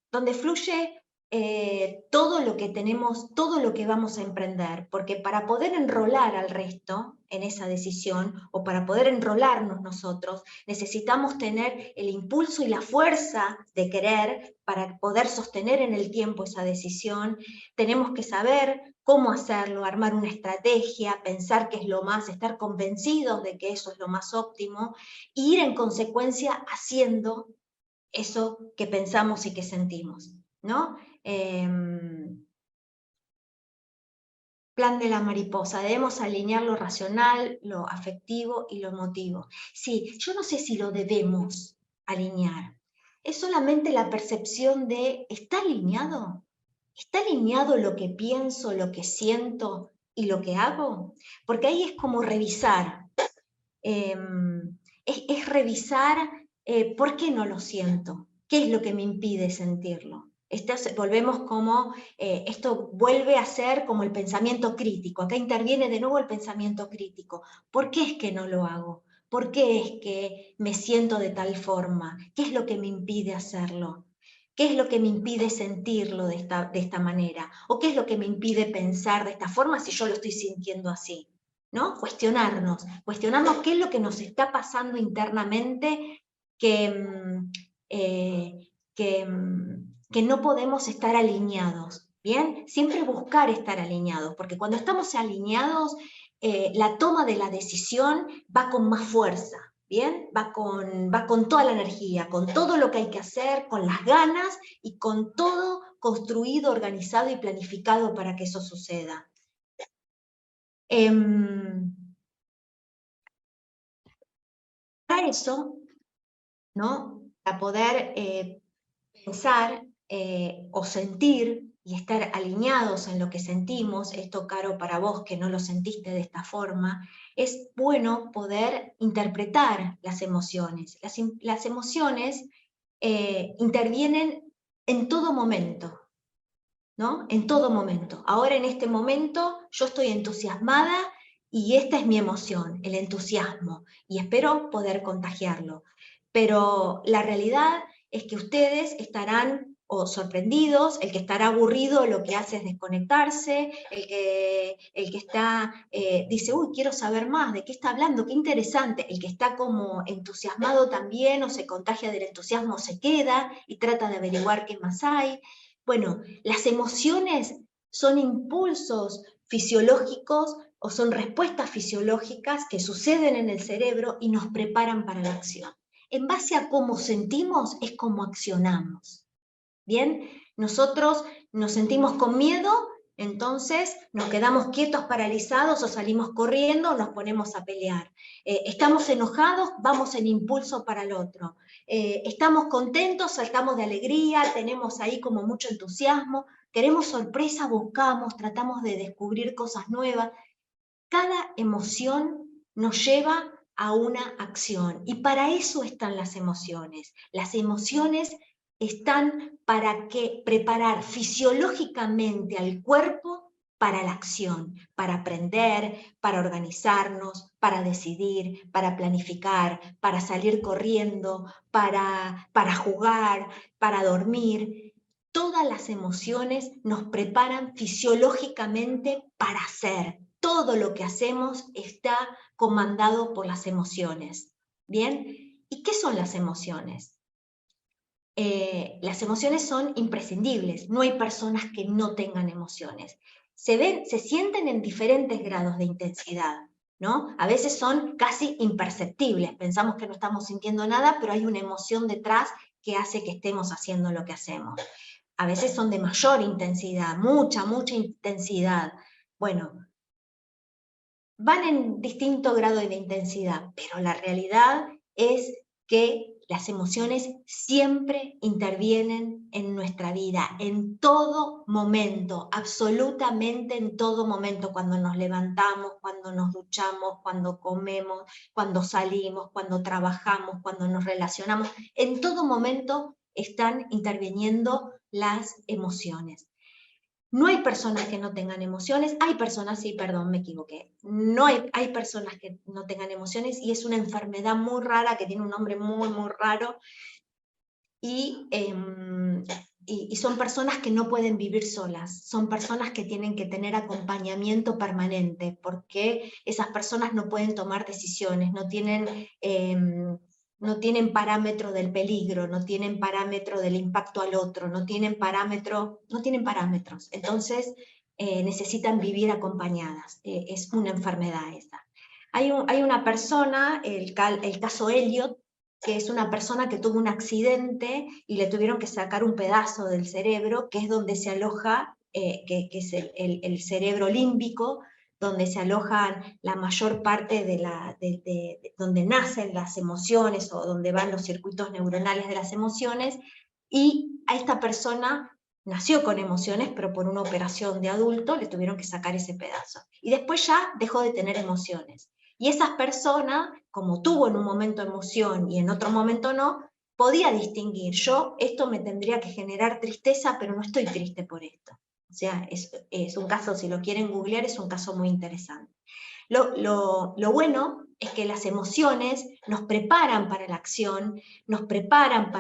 S1: todo lo que tenemos, todo lo que vamos a emprender, porque para poder enrolar al resto en esa decisión o para poder enrolarnos nosotros, necesitamos tener el impulso y la fuerza de querer para poder sostener en el tiempo esa decisión. Tenemos que saber cómo hacerlo, armar una estrategia, pensar qué es lo más, estar convencidos de que eso es lo más óptimo, e ir en consecuencia haciendo eso que pensamos y que sentimos, ¿no? Plan de la mariposa, debemos alinear lo racional, lo afectivo y lo emotivo. Sí, yo no sé si lo debemos alinear. Es solamente la percepción de, ¿está alineado? ¿Está alineado lo que pienso, lo que siento y lo que hago? Porque ahí es como revisar. Es revisar por qué no lo siento, qué es lo que me impide sentirlo. Volvemos como, esto vuelve a ser como el pensamiento crítico. Acá interviene de nuevo el pensamiento crítico. ¿Por qué es que no lo hago? ¿Por qué es que me siento de tal forma? ¿Qué es lo que me impide hacerlo? ¿Qué es lo que me impide sentirlo de esta manera? ¿O qué es lo que me impide pensar de esta forma si yo lo estoy sintiendo así? ¿No? Cuestionarnos qué es lo que nos está pasando internamente que no podemos estar alineados, ¿bien? Siempre buscar estar alineados, porque cuando estamos alineados, la toma de la decisión va con más fuerza, ¿bien? Va con toda la energía, con todo lo que hay que hacer, con las ganas y con todo construido, organizado y planificado para que eso suceda. Para eso, ¿no? Para poder pensar o sentir y estar alineados en lo que sentimos, esto Caro para vos que no lo sentiste de esta forma, es bueno poder interpretar las emociones. Las emociones intervienen en todo momento, ¿no? En todo momento. Ahora en este momento yo estoy entusiasmada y esta es mi emoción, el entusiasmo, y espero poder contagiarlo. Pero la realidad es que ustedes estarán o sorprendidos, el que estará aburrido lo que hace es desconectarse, el que está, dice, uy, quiero saber más, ¿de qué está hablando? Qué interesante. El que está como entusiasmado también o se contagia del entusiasmo se queda y trata de averiguar qué más hay. Bueno, las emociones son impulsos fisiológicos o son respuestas fisiológicas que suceden en el cerebro y nos preparan para la acción. En base a cómo sentimos es como accionamos. ¿Bien? Nosotros nos sentimos con miedo, entonces nos quedamos quietos, paralizados o salimos corriendo o nos ponemos a pelear. Estamos enojados, vamos en impulso para el otro. Estamos contentos, saltamos de alegría, tenemos ahí como mucho entusiasmo, queremos sorpresa, buscamos, tratamos de descubrir cosas nuevas. Cada emoción nos lleva a una acción y para eso están las emociones. Las emociones están para preparar fisiológicamente al cuerpo para la acción, para aprender, para organizarnos, para decidir, para planificar, para salir corriendo, para jugar, para dormir. Todas las emociones nos preparan fisiológicamente para hacer. Todo lo que hacemos está comandado por las emociones. ¿Bien? ¿Y qué son las emociones? Las emociones son imprescindibles. No hay personas que no tengan emociones. Se sienten en diferentes grados de intensidad, ¿no? A veces son casi imperceptibles. Pensamos que no estamos sintiendo nada, pero hay una emoción detrás que hace que estemos haciendo lo que hacemos. A veces son de mayor intensidad, mucha intensidad. Bueno, van en distinto grado de intensidad, pero la realidad es que las emociones siempre intervienen en nuestra vida, en todo momento, absolutamente en todo momento, cuando nos levantamos, cuando nos duchamos, cuando comemos, cuando salimos, cuando trabajamos, cuando nos relacionamos, en todo momento están interviniendo las emociones. No hay personas que no tengan emociones, hay personas, sí, perdón, me equivoqué, no hay personas que no tengan emociones y es una enfermedad muy rara que tiene un nombre muy, muy raro y son personas que no pueden vivir solas, son personas que tienen que tener acompañamiento permanente porque esas personas no pueden tomar decisiones, no tienen parámetro del peligro, no tienen parámetro del impacto al otro, no tienen parámetros. Entonces necesitan vivir acompañadas. Es una enfermedad esa. Hay una persona, el caso Elliot, que es una persona que tuvo un accidente y le tuvieron que sacar un pedazo del cerebro, que es donde se aloja, que es el cerebro límbico, donde se alojan la mayor parte de donde nacen las emociones o donde van los circuitos neuronales de las emociones, y a esta persona nació con emociones, pero por una operación de adulto le tuvieron que sacar ese pedazo. Y después ya dejó de tener emociones. Y esas personas, como tuvo en un momento emoción y en otro momento no, podía distinguir, yo esto me tendría que generar tristeza, pero no estoy triste por esto. O sea, es un caso, si lo quieren googlear, es un caso muy interesante. Lo bueno es que las emociones nos preparan para la acción, nos preparan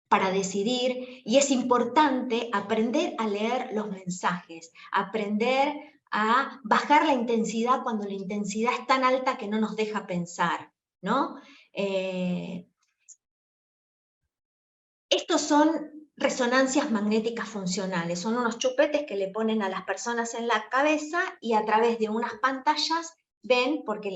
S1: para decidir, y es importante aprender a leer los mensajes, aprender a bajar la intensidad cuando la intensidad es tan alta que no nos deja pensar, ¿no? Estos son resonancias magnéticas funcionales, son unos chupetes que le ponen a las personas en la cabeza y a través de unas pantallas ven, porque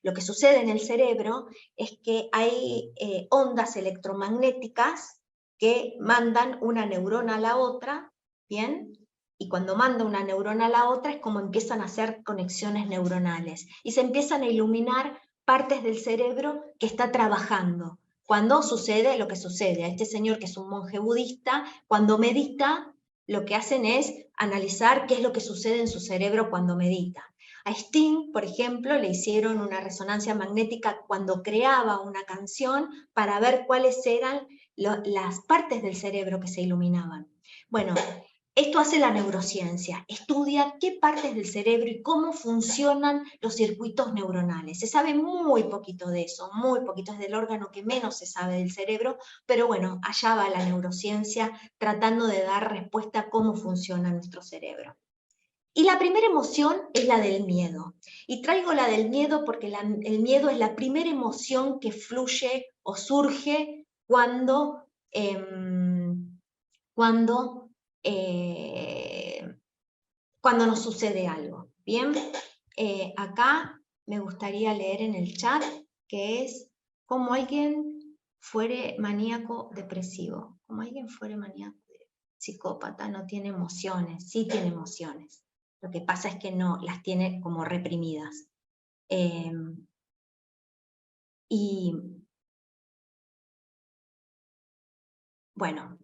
S1: lo que sucede en el cerebro es que hay ondas electromagnéticas que mandan una neurona a la otra, ¿bien? Y cuando manda una neurona a la otra es como empiezan a hacer conexiones neuronales y se empiezan a iluminar partes del cerebro que está trabajando. Cuando sucede lo que sucede, a este señor que es un monje budista, cuando medita, lo que hacen es analizar qué es lo que sucede en su cerebro cuando medita. A Sting, por ejemplo, le hicieron una resonancia magnética cuando creaba una canción para ver cuáles eran las partes del cerebro que se iluminaban. Bueno, esto hace la neurociencia, estudia qué partes del cerebro y cómo funcionan los circuitos neuronales. Se sabe muy poquito de eso, muy poquito, es del órgano que menos se sabe del cerebro, pero bueno, allá va la neurociencia tratando de dar respuesta a cómo funciona nuestro cerebro. Y la primera emoción es la del miedo. Y traigo la del miedo porque el miedo es la primera emoción que fluye o surge cuando cuando nos sucede algo. Bien, acá me gustaría leer en el chat que es como alguien fuere maníaco depresivo. Como alguien fuere maníaco psicópata, no tiene emociones, sí tiene emociones. Lo que pasa es que no, las tiene como reprimidas. Y bueno,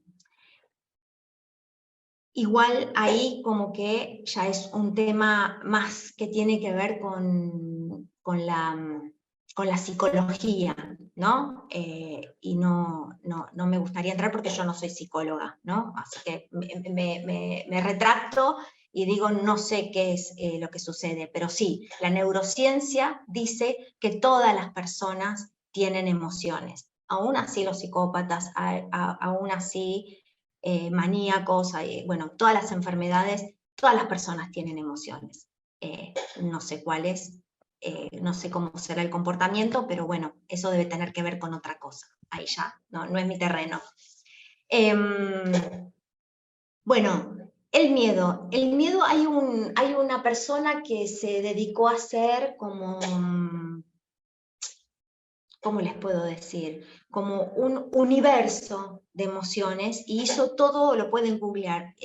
S1: igual ahí como que ya es un tema más que tiene que ver con la psicología, ¿no? Y no me gustaría entrar porque yo no soy psicóloga, ¿no? Así que me retracto y digo, no sé qué es lo que sucede, pero sí, la neurociencia dice que todas las personas tienen emociones. Aún así los psicópatas, aún así maníacos, bueno, todas las enfermedades, todas las personas tienen emociones. No sé cuáles, no sé cómo será el comportamiento, pero bueno, eso debe tener que ver con otra cosa. Ahí ya, no es mi terreno. Bueno, el miedo. El miedo, hay una persona que se dedicó a hacer como... ¿cómo les puedo decir? Como un universo de emociones, y hizo todo, lo pueden googlear,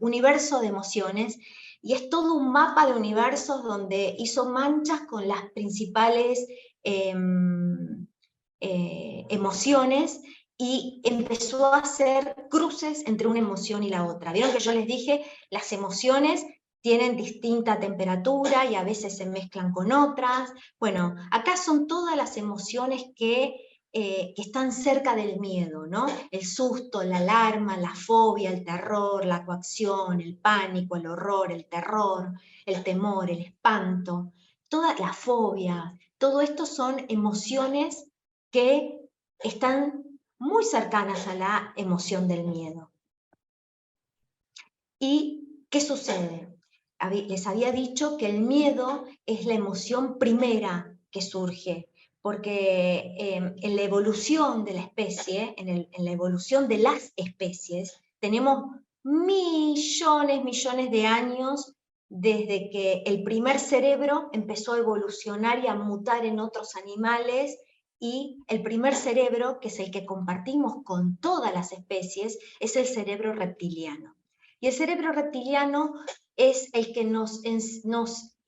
S1: universo de emociones, y es todo un mapa de universos donde hizo manchas con las principales emociones, y empezó a hacer cruces entre una emoción y la otra. Vieron que yo les dije, las emociones tienen distinta temperatura y a veces se mezclan con otras. Bueno, acá son todas las emociones que están cerca del miedo, ¿no? El susto, la alarma, la fobia, el terror, la coacción, el pánico, el horror, el terror, el temor, el espanto, toda la fobia, todo esto son emociones que están muy cercanas a la emoción del miedo. ¿Y qué sucede? Les había dicho que el miedo es la emoción primera que surge, porque en la evolución de la especie, en la evolución de las especies, tenemos millones de años desde que el primer cerebro empezó a evolucionar y a mutar en otros animales, y el primer cerebro, que es el que compartimos con todas las especies, es el cerebro reptiliano. Y el cerebro reptiliano es el que nos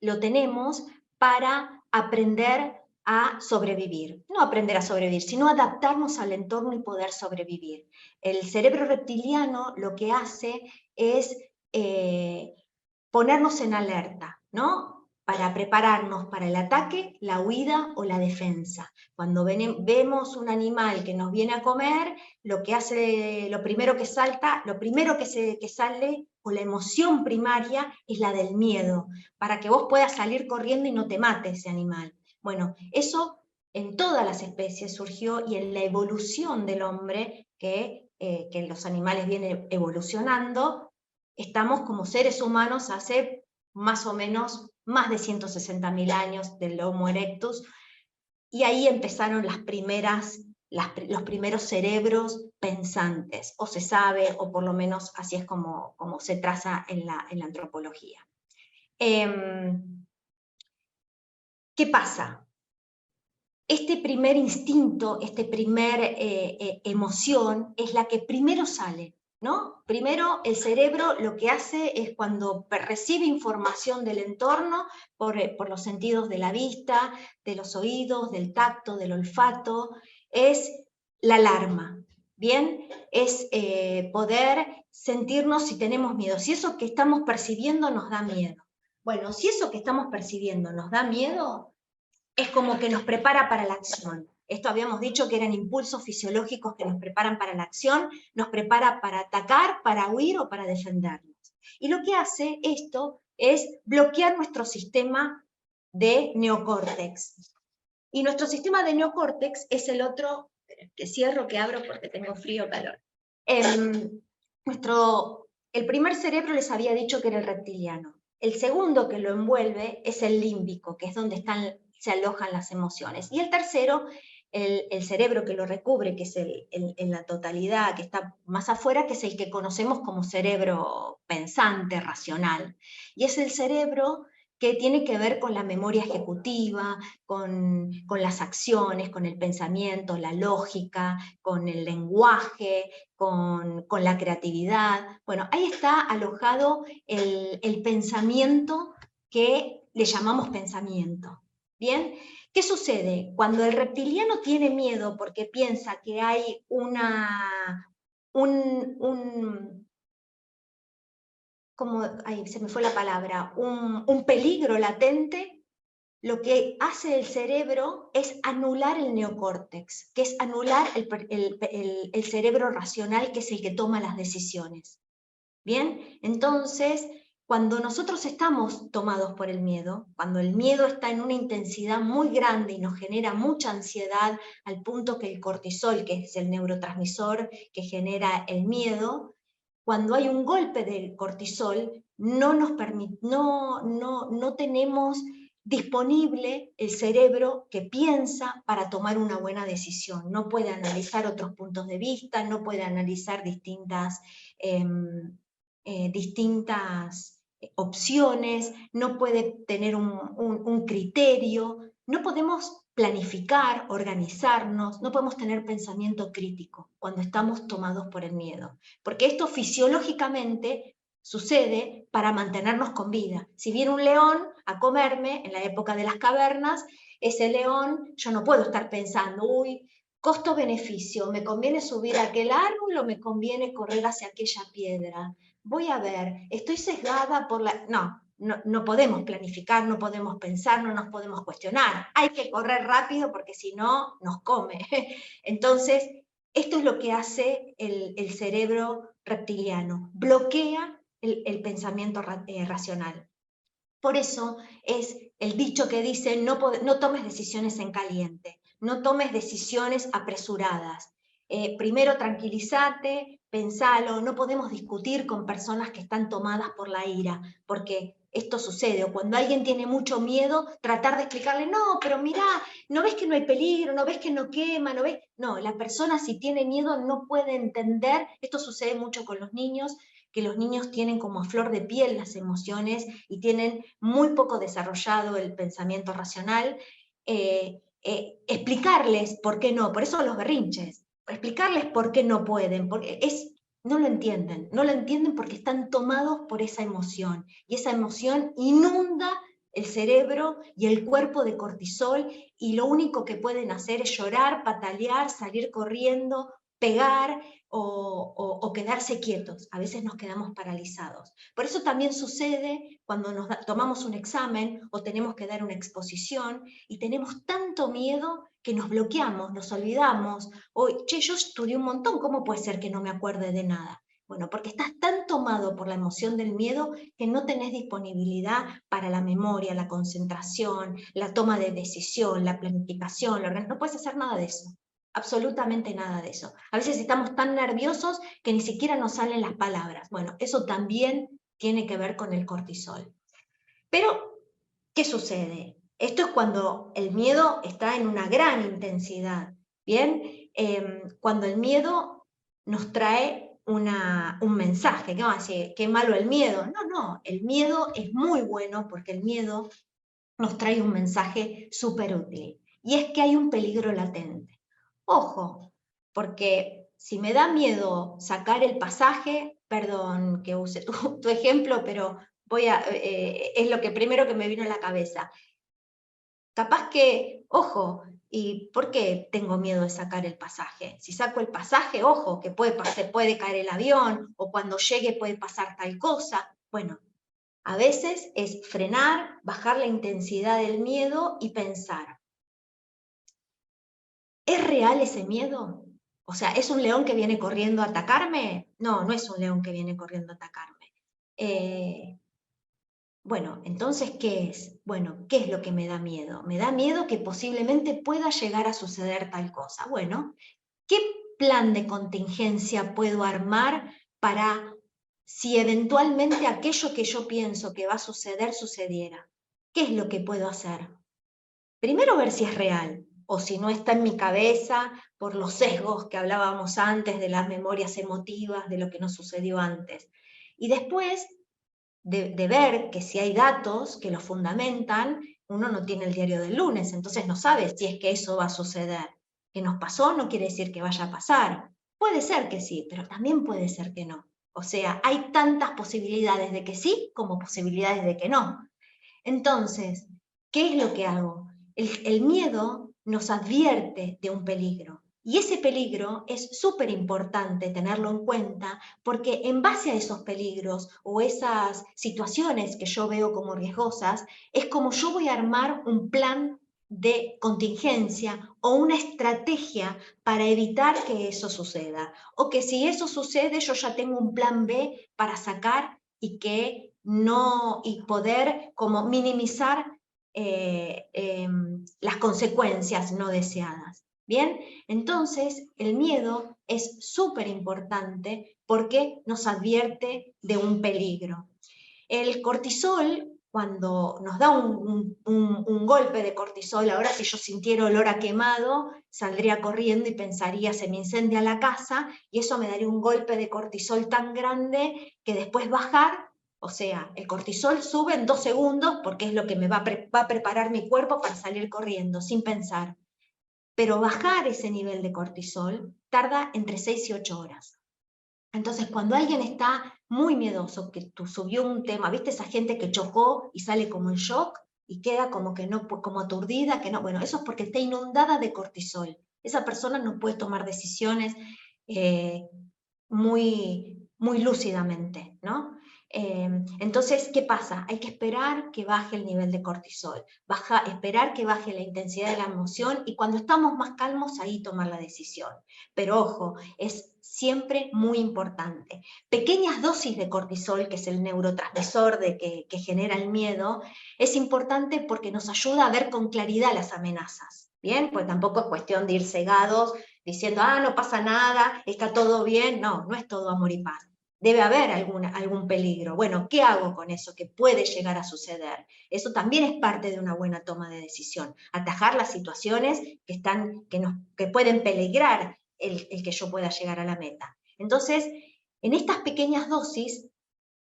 S1: lo tenemos para aprender a sobrevivir. No aprender a sobrevivir, sino adaptarnos al entorno y poder sobrevivir. El cerebro reptiliano lo que hace es ponernos en alerta, ¿no? Para prepararnos para el ataque, la huida o la defensa. Cuando vemos un animal que nos viene a comer, lo que hace, lo primero que salta, lo primero que sale, o la emoción primaria, es la del miedo, para que vos puedas salir corriendo y no te mate ese animal. Bueno, eso en todas las especies surgió, y en la evolución del hombre, que los animales vienen evolucionando, estamos como seres humanos hace más o menos más de 160.000 años del Homo erectus, y ahí empezaron los primeros cerebros pensantes, o se sabe, o por lo menos así es como se traza en la antropología. ¿Qué pasa? Este primer instinto, esta primer emoción, es la que primero sale, ¿no? Primero el cerebro lo que hace es, cuando recibe información del entorno, por los sentidos de la vista, de los oídos, del tacto, del olfato, es la alarma, ¿bien? Es poder sentirnos si tenemos miedo, si eso que estamos percibiendo nos da miedo. Bueno, si eso que estamos percibiendo nos da miedo, es como que nos prepara para la acción. Esto habíamos dicho que eran impulsos fisiológicos que nos preparan para la acción, nos prepara para atacar, para huir o para defendernos. Y lo que hace esto es bloquear nuestro sistema de neocórtex. Y nuestro sistema de neocórtex es el otro, que cierro, que abro porque tengo frío o calor. El primer cerebro les había dicho que era el reptiliano. El segundo, que lo envuelve, es el límbico, que es donde se alojan las emociones. Y el tercero, el cerebro que lo recubre, que es en la totalidad, que está más afuera, que es el que conocemos como cerebro pensante, racional. Y es el cerebro que tiene que ver con la memoria ejecutiva, con las acciones, con el pensamiento, la lógica, con el lenguaje, con la creatividad. Bueno, ahí está alojado el pensamiento, que le llamamos pensamiento. ¿Bien? ¿Qué sucede? Cuando el reptiliano tiene miedo porque piensa que hay ahí se me fue la palabra, un peligro latente, lo que hace el cerebro es anular el neocórtex, que es anular el cerebro racional, que es el que toma las decisiones. ¿Bien? Entonces, cuando nosotros estamos tomados por el miedo, cuando el miedo está en una intensidad muy grande y nos genera mucha ansiedad, al punto que el cortisol, que es el neurotransmisor que genera el miedo, cuando hay un golpe del cortisol, no tenemos disponible el cerebro que piensa para tomar una buena decisión. No puede analizar otros puntos de vista, no puede analizar distintas opciones, no puede tener un criterio, no podemos planificar, organizarnos, no podemos tener pensamiento crítico cuando estamos tomados por el miedo, porque esto fisiológicamente sucede para mantenernos con vida. Si viene un león a comerme en la época de las cavernas, ese león, yo no puedo estar pensando, uy, costo-beneficio, ¿me conviene subir a aquel árbol o me conviene correr hacia aquella piedra? Voy a ver, estoy sesgada por la... No podemos planificar, no podemos pensar, no nos podemos cuestionar. Hay que correr rápido porque si no, nos come. Entonces, esto es lo que hace el cerebro reptiliano. Bloquea el pensamiento racional. Por eso es el dicho que dice, no tomes decisiones en caliente, no tomes decisiones apresuradas. Primero tranquilízate, pensalo, no podemos discutir con personas que están tomadas por la ira, porque esto sucede, o cuando alguien tiene mucho miedo, tratar de explicarle, no, pero mirá, ¿no ves que no hay peligro? ¿No ves que no quema? ¿No ves? No, la persona, si tiene miedo, no puede entender, esto sucede mucho con los niños, que los niños tienen como a flor de piel las emociones y tienen muy poco desarrollado el pensamiento racional, explicarles por qué no, por eso los berrinches, explicarles por qué no pueden, porque no lo entienden porque están tomados por esa emoción, y esa emoción inunda el cerebro y el cuerpo de cortisol, y lo único que pueden hacer es llorar, patalear, salir corriendo, pegar o quedarse quietos. A veces nos quedamos paralizados. Por eso también sucede cuando tomamos un examen o tenemos que dar una exposición y tenemos tanto miedo que nos bloqueamos, nos olvidamos. O, che, yo estudié un montón, ¿cómo puede ser que no me acuerde de nada? Bueno, porque estás tan tomado por la emoción del miedo que no tenés disponibilidad para la memoria, la concentración, la toma de decisión, la planificación, no puedes hacer nada de eso. Absolutamente nada de eso. A veces estamos tan nerviosos que ni siquiera nos salen las palabras. Bueno, eso también tiene que ver con el cortisol. Pero, ¿qué sucede? Esto es cuando el miedo está en una gran intensidad, ¿bien? Cuando el miedo nos trae un mensaje, ¿qué vamos a decir? ¿Qué malo el miedo? No, el miedo es muy bueno porque el miedo nos trae un mensaje súper útil, y es que hay un peligro latente. Ojo, porque si me da miedo sacar el pasaje, perdón que use tu ejemplo, pero es lo que primero que me vino a la cabeza. Capaz que, ojo, ¿y por qué tengo miedo de sacar el pasaje? Si saco el pasaje, ojo, que puede caer el avión, o cuando llegue puede pasar tal cosa. Bueno, a veces es frenar, bajar la intensidad del miedo y pensar, ¿es real ese miedo? O sea, ¿es un león que viene corriendo a atacarme? No, no es un león que viene corriendo a atacarme. Bueno, entonces, ¿qué es? Bueno, ¿qué es lo que me da miedo? Me da miedo que posiblemente pueda llegar a suceder tal cosa. Bueno, ¿qué plan de contingencia puedo armar para si eventualmente aquello que yo pienso que va a suceder sucediera? ¿Qué es lo que puedo hacer? Primero ver si es real, o si no está en mi cabeza por los sesgos que hablábamos antes de las memorias emotivas, de lo que nos sucedió antes. Y después de ver que si hay datos que lo fundamentan, uno no tiene el diario del lunes, entonces no sabe si es que eso va a suceder. Que nos pasó no quiere decir que vaya a pasar. Puede ser que sí, pero también puede ser que no. O sea, hay tantas posibilidades de que sí como posibilidades de que no. Entonces, ¿qué es lo que hago? El miedo nos advierte de un peligro. Y ese peligro es súper importante tenerlo en cuenta, porque en base a esos peligros o esas situaciones que yo veo como riesgosas, es como yo voy a armar un plan de contingencia o una estrategia para evitar que eso suceda. O que si eso sucede, yo ya tengo un plan B para sacar y poder como minimizar las consecuencias no deseadas. Bien, entonces el miedo es súper importante porque nos advierte de un peligro. El cortisol, cuando nos da un golpe de cortisol, ahora si yo sintiera olor a quemado, saldría corriendo y pensaría, se me incendia la casa, y eso me daría un golpe de cortisol tan grande que después bajar, o sea, el cortisol sube en 2 segundos porque es lo que me va a preparar mi cuerpo para salir corriendo, sin pensar. Pero bajar ese nivel de cortisol tarda entre 6 y 8 horas. Entonces, cuando alguien está muy miedoso, que subió un tema, ¿viste esa gente que chocó y sale como en shock y queda como que no, como aturdida, que no? Bueno, eso es porque está inundada de cortisol. Esa persona no puede tomar decisiones eh, muy lúcidamente, ¿no? Entonces, ¿qué pasa? Hay que esperar que baje el nivel de cortisol, esperar que baje la intensidad de la emoción, y cuando estamos más calmos, ahí tomar la decisión. Pero ojo, es siempre muy importante. Pequeñas dosis de cortisol, que es el neurotransmisor que genera el miedo, es importante porque nos ayuda a ver con claridad las amenazas. Bien, pues tampoco es cuestión de ir cegados diciendo, no pasa nada, está todo bien. No, no es todo amor y paz. Debe haber algún peligro. Bueno, ¿qué hago con eso que puede llegar a suceder? Eso también es parte de una buena toma de decisión. Atajar las situaciones que pueden peligrar el que yo pueda llegar a la meta. Entonces, En estas pequeñas dosis,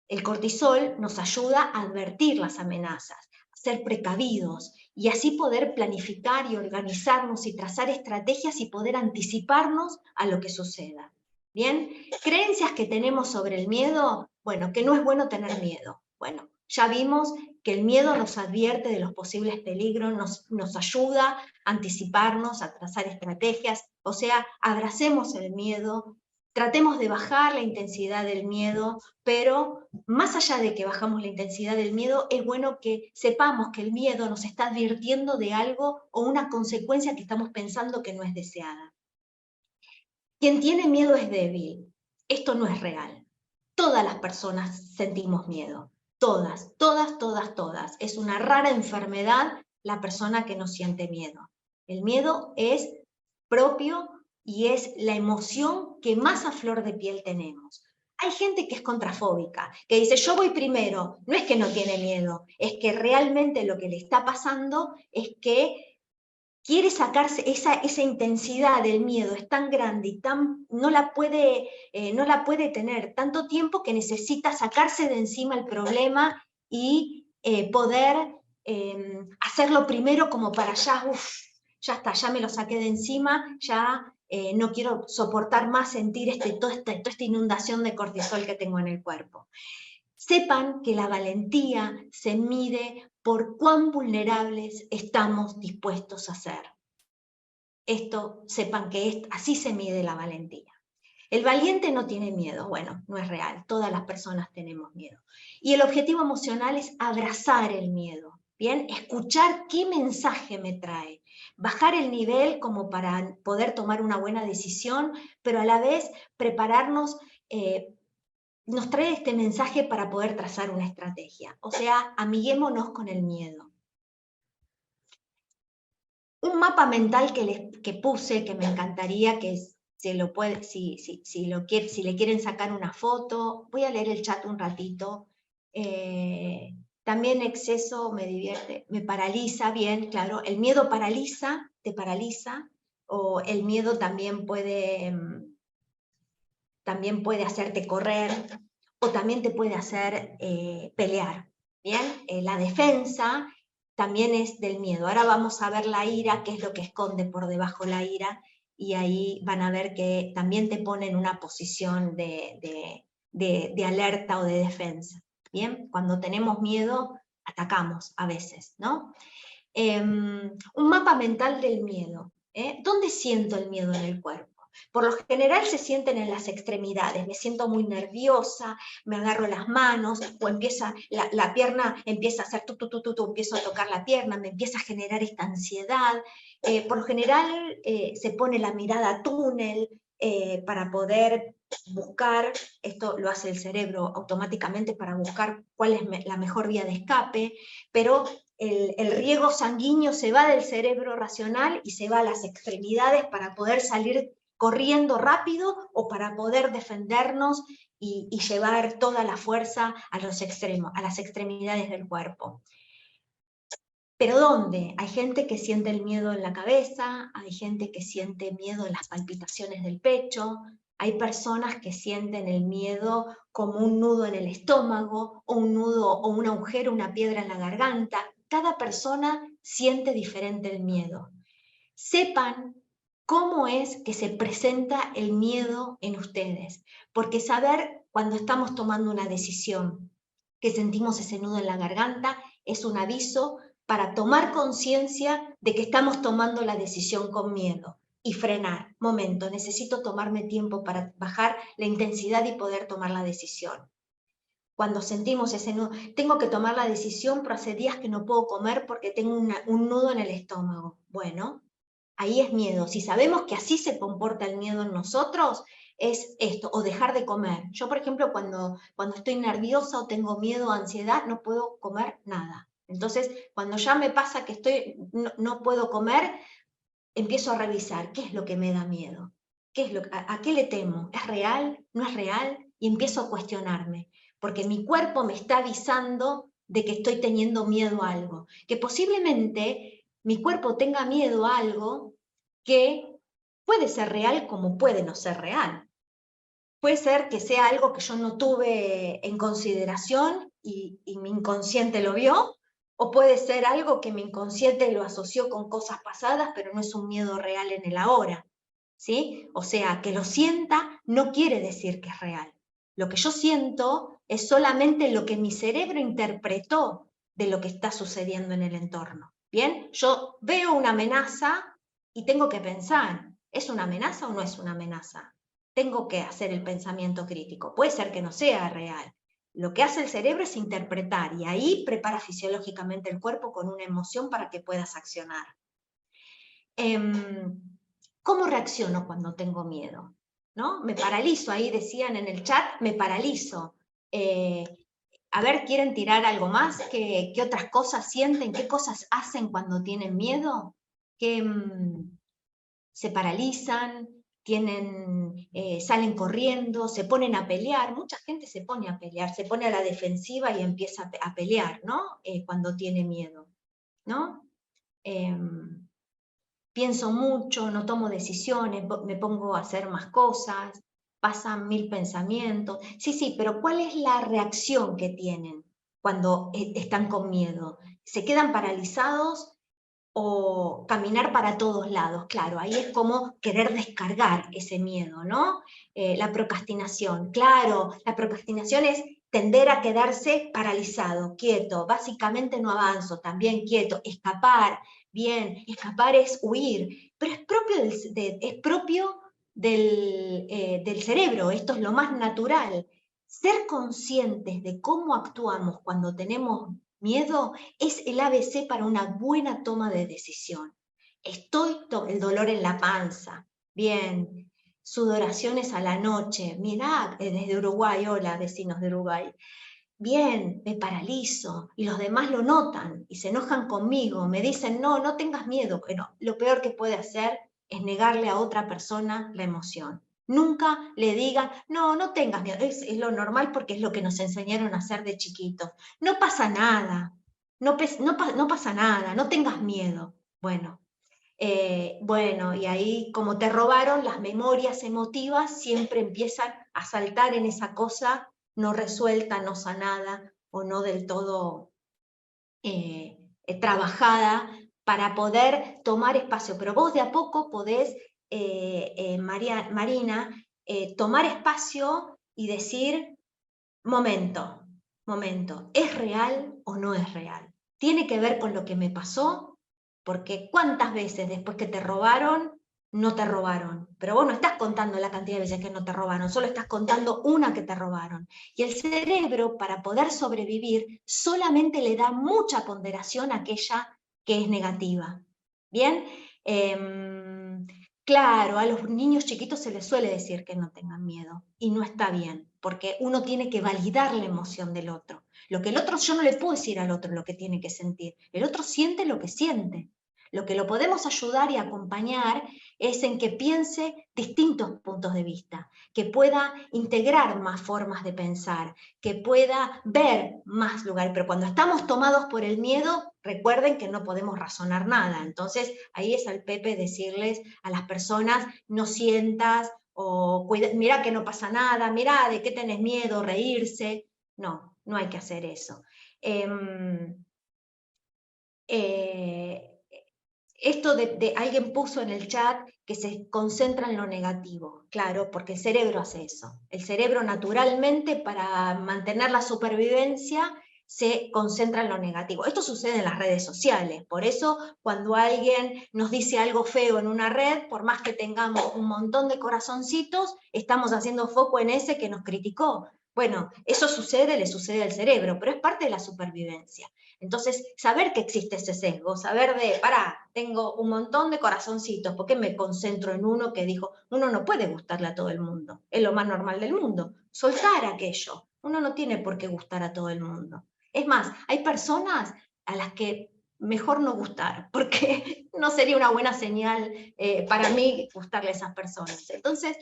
S1: el cortisol nos ayuda a advertir las amenazas, a ser precavidos y así poder planificar y organizarnos y trazar estrategias y poder anticiparnos a lo que suceda. ¿Bien? Creencias que tenemos sobre el miedo, bueno, que no es bueno tener miedo. Bueno, ya vimos que el miedo nos advierte de los posibles peligros, nos ayuda a anticiparnos, a trazar estrategias, o sea, abracemos el miedo, tratemos de bajar la intensidad del miedo, pero más allá de que bajamos la intensidad del miedo, es bueno que sepamos que el miedo nos está advirtiendo de algo o una consecuencia que estamos pensando que no es deseada. Quien tiene miedo es débil. Esto no es real. Todas las personas sentimos miedo. Todas, todas, todas, todas. Es una rara enfermedad la persona que no siente miedo. El miedo es propio y es la emoción que más a flor de piel tenemos. Hay gente que es contrafóbica, que dice yo voy primero. No es que no tiene miedo, es que realmente lo que le está pasando es que quiere sacarse esa intensidad del miedo, es tan grande y no la puede tener tanto tiempo que necesita sacarse de encima el problema y poder hacerlo primero como para ya, ya está, ya me lo saqué de encima, ya no quiero soportar más sentir toda esta inundación de cortisol que tengo en el cuerpo. Sepan que la valentía se mide por cuán vulnerables estamos dispuestos a ser. Esto, sepan que así se mide la valentía. El valiente no tiene miedo, bueno, no es real, todas las personas tenemos miedo. Y el objetivo emocional es abrazar el miedo, ¿bien? Escuchar qué mensaje me trae, bajar el nivel como para poder tomar una buena decisión, pero a la vez prepararnos, nos trae este mensaje para poder trazar una estrategia. O sea, amiguémonos con el miedo. Un mapa mental que puse, que me encantaría que si le quieren sacar una foto, voy a leer el chat un ratito. También exceso me divierte, me paraliza, bien, claro. El miedo paraliza, te paraliza, o el miedo también puede hacerte correr, o también te puede hacer pelear. Bien, la defensa también es del miedo. Ahora vamos a ver la ira, qué es lo que esconde por debajo la ira, y ahí van a ver que también te pone en una posición de alerta o de defensa. Bien, cuando tenemos miedo, atacamos a veces, ¿no? Un mapa mental del miedo. ¿Dónde siento el miedo en el cuerpo? Por lo general se sienten en las extremidades, me siento muy nerviosa, me agarro las manos, o la pierna empieza a hacer empiezo a tocar la pierna, me empieza a generar esta ansiedad. Por lo general se pone la mirada túnel para poder buscar, esto lo hace el cerebro automáticamente para buscar cuál es la mejor vía de escape, pero el riego sanguíneo se va del cerebro racional y se va a las extremidades para poder salir corriendo rápido o para poder defendernos y llevar toda la fuerza a los extremos, a las extremidades del cuerpo. ¿Pero dónde? Hay gente que siente el miedo en la cabeza, hay gente que siente miedo en las palpitaciones del pecho, hay personas que sienten el miedo como un nudo en el estómago, o un nudo o un agujero, una piedra en la garganta. Cada persona siente diferente el miedo. Sepan cómo es que se presenta el miedo en ustedes, porque saber cuando estamos tomando una decisión, que sentimos ese nudo en la garganta, es un aviso para tomar conciencia de que estamos tomando la decisión con miedo y frenar. Momento, necesito tomarme tiempo para bajar la intensidad y poder tomar la decisión. Cuando sentimos ese nudo, tengo que tomar la decisión, pero hace días que no puedo comer porque tengo un nudo en el estómago. Bueno, ahí es miedo. Si sabemos que así se comporta el miedo en nosotros, es esto, o dejar de comer. Yo, por ejemplo, cuando estoy nerviosa o tengo miedo o ansiedad, no puedo comer nada. Entonces, cuando ya me pasa que no puedo comer, empiezo a revisar qué es lo que me da miedo, a qué le temo, ¿es real? ¿No es real? Y empiezo a cuestionarme, porque mi cuerpo me está avisando de que estoy teniendo miedo a algo, que posiblemente mi cuerpo tenga miedo a algo que puede ser real como puede no ser real. puede ser que sea algo que yo no tuve en consideración y mi inconsciente lo vio, o puede ser algo que mi inconsciente lo asoció con cosas pasadas, pero no es un miedo real en el ahora, ¿sí? O sea, que lo sienta no quiere decir que es real. Lo que yo siento es solamente lo que mi cerebro interpretó de lo que está sucediendo en el entorno. Bien, yo veo una amenaza y tengo que pensar, ¿es una amenaza o no es una amenaza? Tengo que hacer el pensamiento crítico. Puede ser que no sea real. Lo que hace el cerebro es interpretar y ahí prepara fisiológicamente el cuerpo con una emoción para que puedas accionar. ¿Cómo reacciono cuando tengo miedo? ¿No? Me paralizo, ahí decían en el chat, me paralizo. A ver, ¿quieren tirar algo más? ¿Qué otras cosas sienten? ¿Qué cosas hacen cuando tienen miedo? ¿Qué, se paralizan? Salen corriendo, se ponen a pelear, mucha gente se pone a pelear, se pone a la defensiva y empieza a pelear, ¿no? Cuando tiene miedo, ¿no? Pienso mucho, no tomo decisiones, me pongo a hacer más cosas, pasan 1000 pensamientos. Sí, pero ¿cuál es la reacción que tienen cuando están con miedo? ¿Se quedan paralizados o caminar para todos lados? Claro, ahí es como querer descargar ese miedo, ¿no? La procrastinación, claro, la procrastinación es tender a quedarse paralizado, quieto, básicamente no avanzo, también quieto, escapar, bien, escapar es huir, pero es propio del cerebro, esto es lo más natural. Ser conscientes de cómo actuamos cuando tenemos miedo es el ABC para una buena toma de decisión. El dolor en la panza, bien, sudoraciones a la noche, mirá, desde Uruguay, hola vecinos de Uruguay, bien, me paralizo, y los demás lo notan, y se enojan conmigo, me dicen, no tengas miedo, pero lo peor que puede hacer es negarle a otra persona la emoción. Nunca le digan, no tengas miedo, es lo normal porque es lo que nos enseñaron a hacer de chiquitos. No pasa nada, no pasa nada, no tengas miedo. Bueno, y ahí como te robaron, las memorias emotivas siempre empiezan a saltar en esa cosa no resuelta, no sanada o no del todo trabajada para poder tomar espacio. Pero vos de a poco podés, Marina, tomar espacio y decir, momento, ¿es real o no es real? ¿Tiene que ver con lo que me pasó? Porque ¿cuántas veces después que te robaron, no te robaron? Pero vos no estás contando la cantidad de veces que no te robaron, solo estás contando una que te robaron. Y el cerebro, para poder sobrevivir, solamente le da mucha ponderación a aquella que es negativa. ¿Bien? Claro, a los niños chiquitos se les suele decir que no tengan miedo, y no está bien, porque uno tiene que validar la emoción del otro. Lo que el otro, yo no le puedo decir al otro lo que tiene que sentir, el otro siente lo que siente. Lo que lo podemos ayudar y acompañar es en que piense distintos puntos de vista, que pueda integrar más formas de pensar, que pueda ver más lugares. Pero cuando estamos tomados por el miedo, recuerden que no podemos razonar nada. Entonces, ahí es al Pepe decirles a las personas, no sientas, o mira que no pasa nada, mira de qué tenés miedo, reírse. No hay que hacer eso. Esto alguien puso en el chat que se concentra en lo negativo, claro, porque el cerebro hace eso. El cerebro naturalmente, para mantener la supervivencia, se concentra en lo negativo. Esto sucede en las redes sociales, por eso cuando alguien nos dice algo feo en una red, por más que tengamos un montón de corazoncitos, estamos haciendo foco en ese que nos criticó. Bueno, eso le sucede al cerebro, pero es parte de la supervivencia. Entonces, saber que existe ese sesgo, saber tengo un montón de corazoncitos, ¿por qué me concentro en uno que dijo, uno no puede gustarle a todo el mundo? Es lo más normal del mundo. Soltar aquello. Uno no tiene por qué gustar a todo el mundo. Es más, hay personas a las que mejor no gustar, porque no sería una buena señal para mí gustarle a esas personas. Entonces,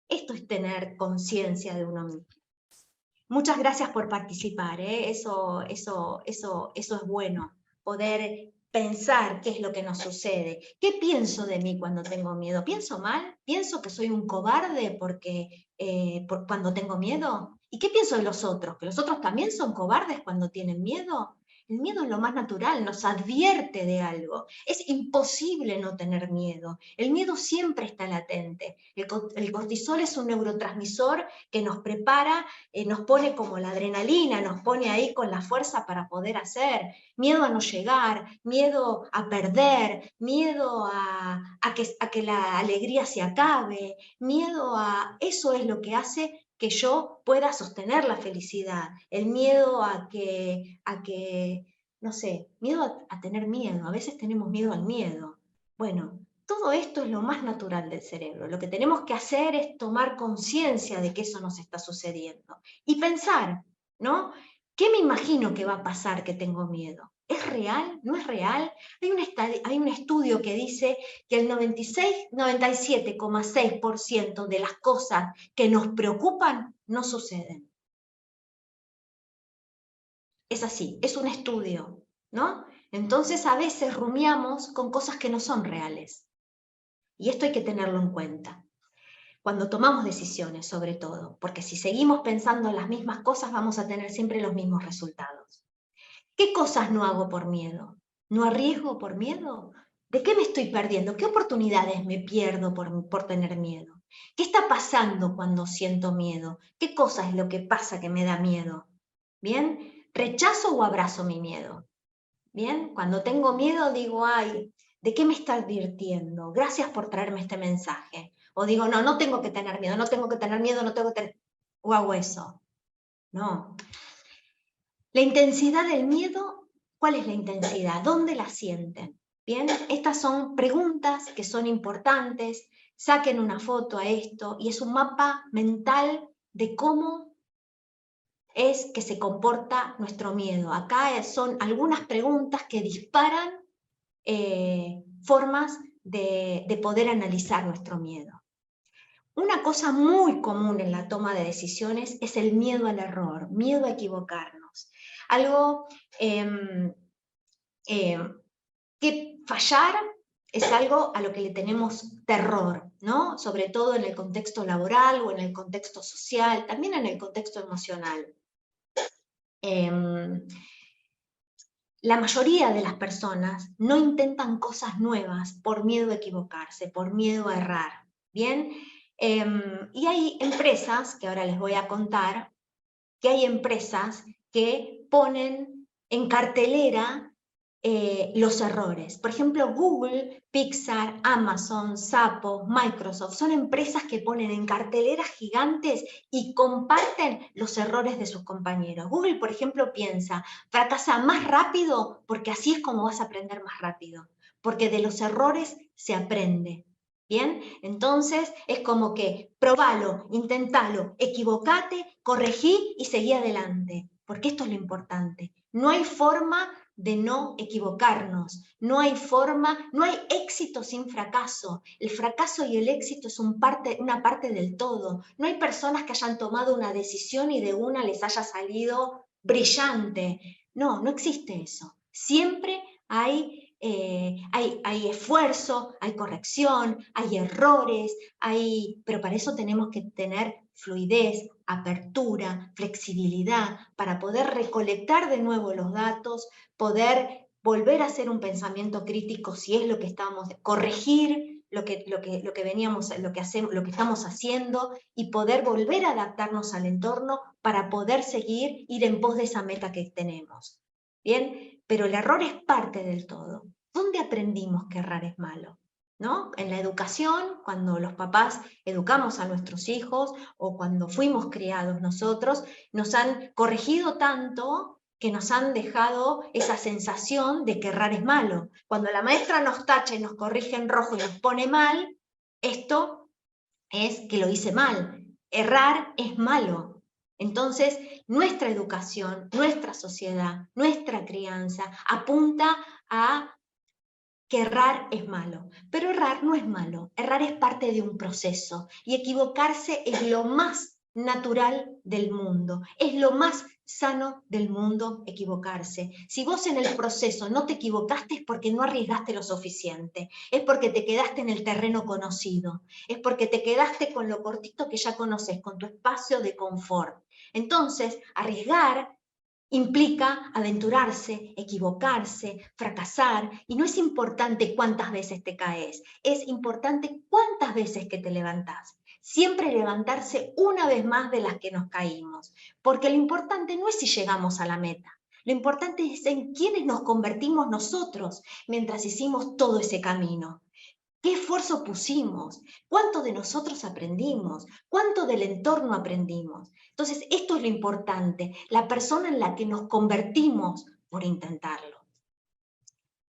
S1: esto es tener conciencia de uno mismo. Muchas gracias por participar, eso es bueno, poder pensar qué es lo que nos sucede. ¿Qué pienso de mí cuando tengo miedo? ¿Pienso mal? ¿Pienso que soy un cobarde cuando tengo miedo? ¿Y qué pienso de los otros? ¿Que los otros también son cobardes cuando tienen miedo? El miedo es lo más natural, nos advierte de algo. Es imposible no tener miedo. El miedo siempre está latente. El cortisol es un neurotransmisor que nos prepara, nos pone como la adrenalina, nos pone ahí con la fuerza para poder hacer. Miedo a no llegar, miedo a perder, miedo a que la alegría se acabe, miedo a... Eso es lo que hace que yo pueda sostener la felicidad, el miedo no sé, miedo a tener miedo, a veces tenemos miedo al miedo. Bueno, todo esto es lo más natural del cerebro, lo que tenemos que hacer es tomar conciencia de que eso nos está sucediendo y pensar, ¿no? ¿Qué me imagino que va a pasar que tengo miedo? ¿Es real? ¿No es real? Hay un estudio que dice que el 97,6% de las cosas que nos preocupan no suceden. Es así, es un estudio, ¿no? Entonces a veces rumiamos con cosas que no son reales. Y esto hay que tenerlo en cuenta. Cuando tomamos decisiones, sobre todo, porque si seguimos pensando en las mismas cosas vamos a tener siempre los mismos resultados. ¿Qué cosas no hago por miedo? ¿No arriesgo por miedo? ¿De qué me estoy perdiendo? ¿Qué oportunidades me pierdo por tener miedo? ¿Qué está pasando cuando siento miedo? ¿Qué cosa es lo que pasa que me da miedo? ¿Bien? ¿Rechazo o abrazo mi miedo? ¿Bien? Cuando tengo miedo digo, ay, ¿de qué me está advirtiendo? Gracias por traerme este mensaje. O digo, no, no tengo que tener miedo, no tengo que tener miedo, no tengo que tener... O hago eso. No. La intensidad del miedo, ¿cuál es la intensidad? ¿Dónde la sienten? Bien, estas son preguntas que son importantes. Saquen una foto a esto y es un mapa mental de cómo es que se comporta nuestro miedo. Acá son algunas preguntas que disparan formas de poder analizar nuestro miedo. Una cosa muy común en la toma de decisiones es el miedo al error, miedo a equivocarnos. Algo que fallar es algo a lo que le tenemos terror, ¿no? Sobre todo en el contexto laboral o en el contexto social, también en el contexto emocional. La mayoría de las personas no intentan cosas nuevas por miedo a equivocarse, por miedo a errar, ¿bien? Y hay empresas, que ahora les voy a contar, que hay empresas que ponen en cartelera los errores. Por ejemplo, Google, Pixar, Amazon, Zappos, Microsoft, son empresas que ponen en carteleras gigantes y comparten los errores de sus compañeros. Google, por ejemplo, piensa, fracasa más rápido porque así es como vas a aprender más rápido, porque de los errores se aprende. ¿Bien? Entonces es como que probalo, intentalo, equivocate, corregí y seguí adelante, porque esto es lo importante. No hay forma de no equivocarnos, no hay éxito sin fracaso. El fracaso y el éxito es una parte del todo. No hay personas que hayan tomado una decisión y de una les haya salido brillante. No, no existe eso. Siempre hay esfuerzo, hay corrección, hay errores, pero para eso tenemos que tener fluidez, apertura, flexibilidad, para poder recolectar de nuevo los datos, poder volver a hacer un pensamiento crítico si es lo que estamos, corregir lo que estamos haciendo y poder volver a adaptarnos al entorno para poder ir en pos de esa meta que tenemos. ¿Bien? Pero el error es parte del todo. ¿Dónde aprendimos que errar es malo? ¿No? En la educación, cuando los papás educamos a nuestros hijos o cuando fuimos criados nosotros, nos han corregido tanto que nos han dejado esa sensación de que errar es malo. Cuando la maestra nos tacha y nos corrige en rojo y nos pone mal, esto es que lo hice mal. Errar es malo. Entonces, nuestra educación, nuestra sociedad, nuestra crianza apunta a que errar es malo. Pero errar no es malo. Errar es parte de un proceso y equivocarse es lo más natural del mundo. Es lo más sano del mundo equivocarse. Si vos en el proceso no te equivocaste es porque no arriesgaste lo suficiente, es porque te quedaste en el terreno conocido, es porque te quedaste con lo cortito que ya conoces, con tu espacio de confort. Entonces, arriesgar implica aventurarse, equivocarse, fracasar, y no es importante cuántas veces te caes, es importante cuántas veces que te levantás. Siempre levantarse una vez más de las que nos caímos, porque lo importante no es si llegamos a la meta, lo importante es en quiénes nos convertimos nosotros mientras hicimos todo ese camino. ¿Qué esfuerzo pusimos? ¿Cuánto de nosotros aprendimos? ¿Cuánto del entorno aprendimos? Entonces, esto es lo importante, la persona en la que nos convertimos por intentarlo.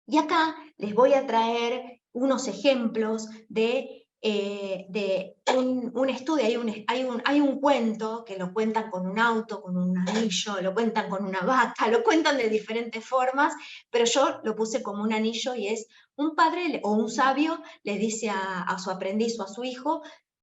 S1: Y acá les voy a traer unos ejemplos de un estudio. Hay un cuento que lo cuentan con un auto, con un anillo, lo cuentan con una vaca, lo cuentan de diferentes formas, pero yo lo puse como un anillo y es un padre o un sabio le dice a su aprendiz o a su hijo: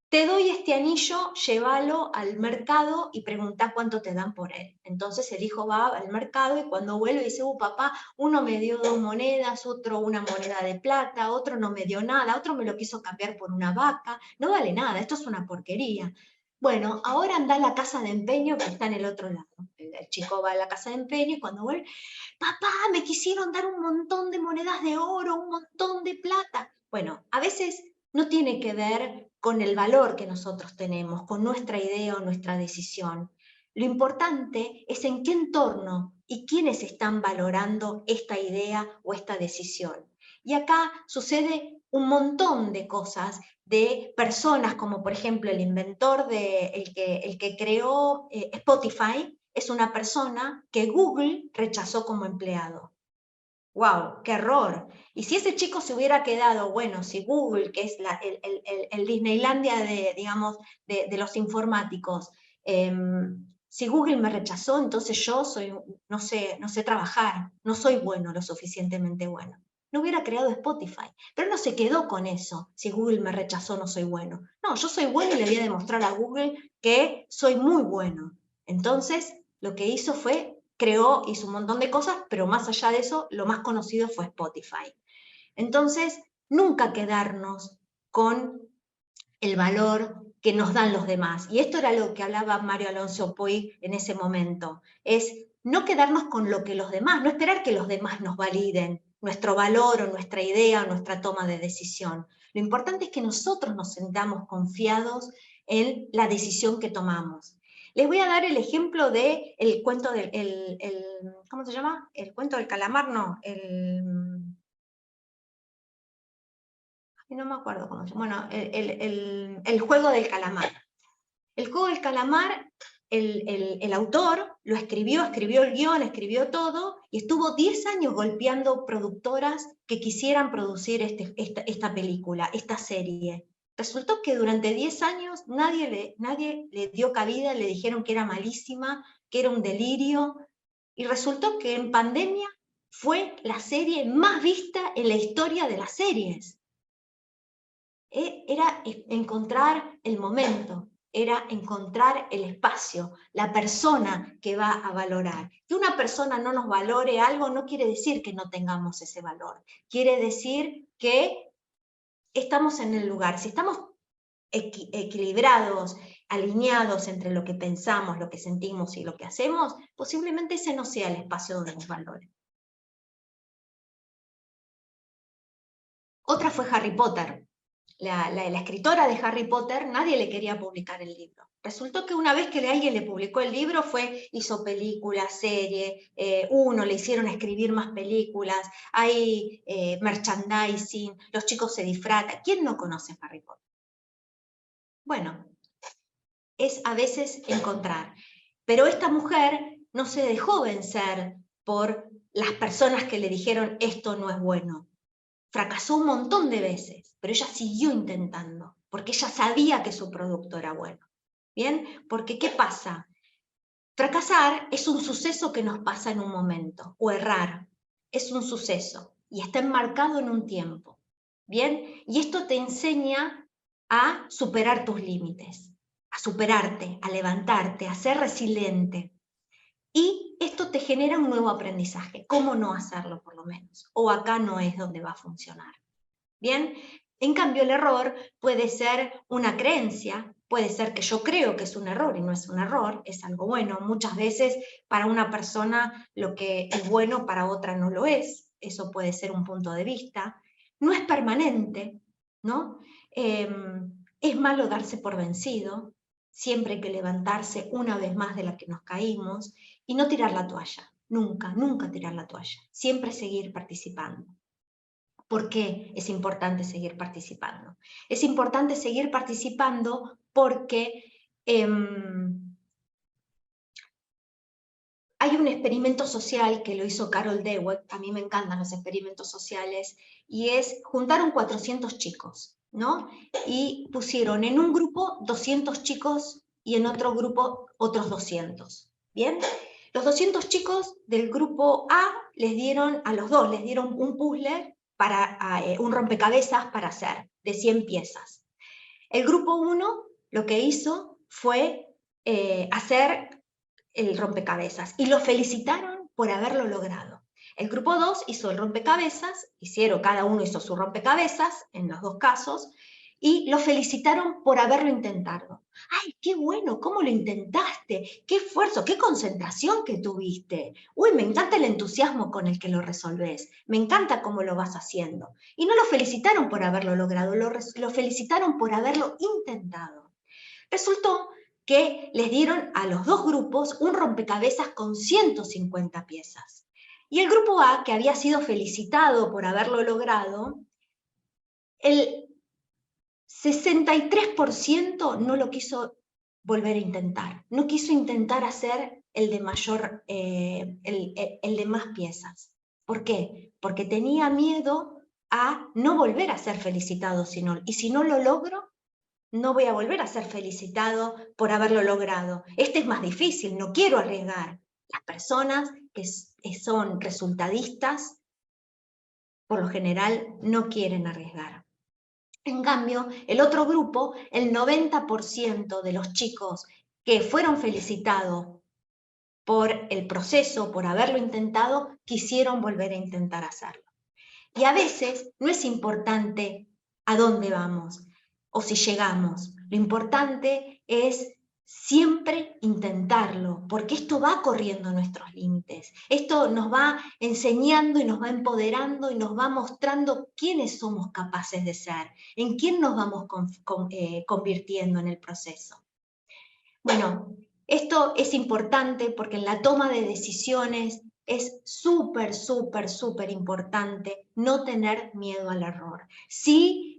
S1: te doy este anillo, llévalo al mercado y pregunta cuánto te dan por él. Entonces el hijo va al mercado y cuando vuelve dice: papá, uno me dio 2 monedas, otro una moneda de plata, otro no me dio nada, otro me lo quiso cambiar por una vaca, no vale nada, esto es una porquería. Bueno, ahora anda a la casa de empeño que está en el otro lado. El chico va a la casa de empeño y cuando vuelve: papá, me quisieron dar un montón de monedas de oro, un montón de plata. Bueno, a veces no tiene que ver con el valor que nosotros tenemos, con nuestra idea o nuestra decisión. Lo importante es en qué entorno y quiénes están valorando esta idea o esta decisión. Y acá sucede un montón de cosas, de personas como por ejemplo el inventor, el que creó Spotify, es una persona que Google rechazó como empleado. ¡Wow! ¡Qué error! Y si ese chico se hubiera quedado, bueno, si Google, que es el Disneylandia de, digamos, de los informáticos, si Google me rechazó, entonces yo no sé trabajar, no soy bueno, lo suficientemente bueno. No hubiera creado Spotify, pero no se quedó con eso: si Google me rechazó, no soy bueno. No, yo soy bueno y le voy a demostrar a Google que soy muy bueno. Entonces, lo que hizo fue hizo un montón de cosas, pero más allá de eso, lo más conocido fue Spotify. Entonces, nunca quedarnos con el valor que nos dan los demás. Y esto era lo que hablaba Mario Alonso Puig en ese momento, es no quedarnos con lo que los demás, no esperar que los demás nos validen nuestro valor o nuestra idea o nuestra toma de decisión. Lo importante es que nosotros nos sentamos confiados en la decisión que tomamos. Les voy a dar el ejemplo del cuento del, ¿cómo se llama? El cuento del calamar, no, no me acuerdo cómo se llama, bueno, el juego del calamar. El juego del calamar, el autor lo escribió el guión, escribió todo, y estuvo 10 años golpeando productoras que quisieran producir esta película, esta serie. Resultó que durante 10 años nadie le dio cabida, le dijeron que era malísima, que era un delirio, y resultó que en pandemia fue la serie más vista en la historia de las series. Era encontrar el momento, era encontrar el espacio, la persona que va a valorar. Que una persona no nos valore algo no quiere decir que no tengamos ese valor, quiere decir que estamos en el lugar. Si estamos equilibrados, alineados entre lo que pensamos, lo que sentimos y lo que hacemos, posiblemente ese no sea el espacio donde nos valoren. Otra fue Harry Potter. La escritora de Harry Potter, nadie le quería publicar el libro. Resultó que una vez que alguien le publicó el libro, hizo película, serie, le hicieron escribir más películas, hay merchandising, los chicos se disfrazan. ¿Quién no conoce Harry Potter? Bueno, es a veces encontrar. Pero esta mujer no se dejó vencer por las personas que le dijeron esto no es bueno. Fracasó un montón de veces, pero ella siguió intentando, porque ella sabía que su producto era bueno. ¿Bien? Porque ¿qué pasa? Fracasar es un suceso que nos pasa en un momento, o errar es un suceso, y está enmarcado en un tiempo. ¿Bien? Y esto te enseña a superar tus límites, a superarte, a levantarte, a ser resiliente. Y esto te genera un nuevo aprendizaje. ¿Cómo no hacerlo, por lo menos? O acá no es donde va a funcionar. ¿Bien? En cambio, el error puede ser una creencia, puede ser que yo creo que es un error y no es un error, es algo bueno. Muchas veces para una persona lo que es bueno para otra no lo es. Eso puede ser un punto de vista. No es permanente, ¿no? Es malo darse por vencido. Siempre hay que levantarse una vez más de la que nos caímos y no tirar la toalla. Nunca, nunca tirar la toalla. Siempre seguir participando. ¿Por qué es importante seguir participando? Es importante seguir participando porque hay un experimento social que lo hizo Carol Dweck, a mí me encantan los experimentos sociales, y es, juntaron 400 chicos, ¿no? Y pusieron en un grupo 200 chicos y en otro grupo otros 200, ¿bien? Los 200 chicos del grupo A les dieron, a los dos les dieron un puzzle, un rompecabezas para hacer, de 100 piezas. El grupo 1 lo que hizo fue hacer el rompecabezas y lo felicitaron por haberlo logrado. El grupo 2 hizo el rompecabezas, cada uno hizo su rompecabezas, en los dos casos, y lo felicitaron por haberlo intentado. ¡Ay, qué bueno! ¿Cómo lo intentaste? ¡Qué esfuerzo! ¡Qué concentración que tuviste! ¡Uy, me encanta el entusiasmo con el que lo resolvés! Me encanta cómo lo vas haciendo. Y no lo felicitaron por haberlo logrado, lo felicitaron por haberlo intentado. Resultó que les dieron a los dos grupos un rompecabezas con 150 piezas. Y el grupo A, que había sido felicitado por haberlo logrado, el 63% no lo quiso volver a intentar. No quiso intentar hacer el de mayor, el de más piezas. ¿Por qué? Porque tenía miedo a no volver a ser felicitado, y si no lo logro, no voy a volver a ser felicitado por haberlo logrado. Este es más difícil, no quiero arriesgar. Las personas que son resultadistas, por lo general, no quieren arriesgar. En cambio, el otro grupo, el 90% de los chicos que fueron felicitados por el proceso, por haberlo intentado, quisieron volver a intentar hacerlo. Y a veces no es importante a dónde vamos o si llegamos. Lo importante es siempre intentarlo, porque esto va corriendo nuestros límites. Esto nos va enseñando y nos va empoderando y nos va mostrando quiénes somos capaces de ser, en quién nos vamos convirtiendo en el proceso. Bueno, esto es importante porque en la toma de decisiones es súper, súper, súper importante no tener miedo al error. Sí,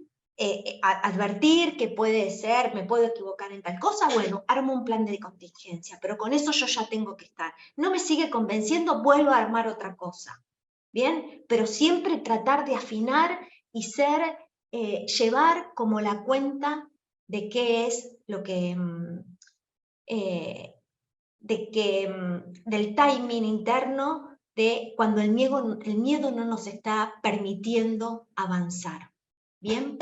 S1: advertir que puede ser, me puedo equivocar en tal cosa, bueno, armo un plan de contingencia, pero con eso yo ya tengo que estar. No me sigue convenciendo, vuelvo a armar otra cosa. ¿Bien? Pero siempre tratar de afinar y llevar como la cuenta de qué es lo que... del timing interno de cuando el miedo no nos está permitiendo avanzar. ¿Bien?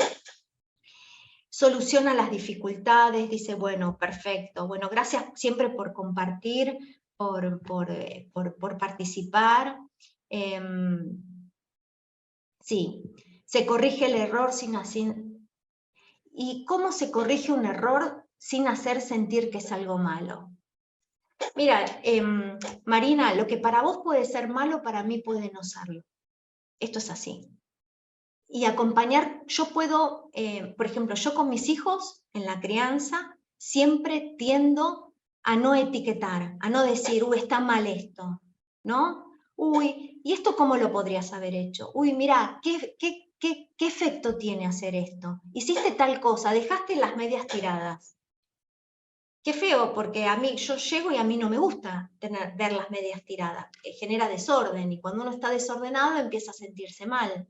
S1: Soluciona las dificultades, dice, bueno, perfecto, bueno, gracias siempre por compartir, por participar. Sí, se corrige el error sin hacer... ¿Y cómo se corrige un error sin hacer sentir que es algo malo? Mira, Marina, lo que para vos puede ser malo, para mí puede no serlo. Esto es así. Y acompañar, yo puedo, por ejemplo, yo con mis hijos en la crianza, siempre tiendo a no etiquetar, a no decir, uy, está mal esto, ¿no? Uy, ¿y esto cómo lo podrías haber hecho? Uy, mira, ¿qué efecto tiene hacer esto? Hiciste tal cosa, dejaste las medias tiradas. Qué feo, porque yo llego y a mí no me gusta ver las medias tiradas, genera desorden, y cuando uno está desordenado empieza a sentirse mal.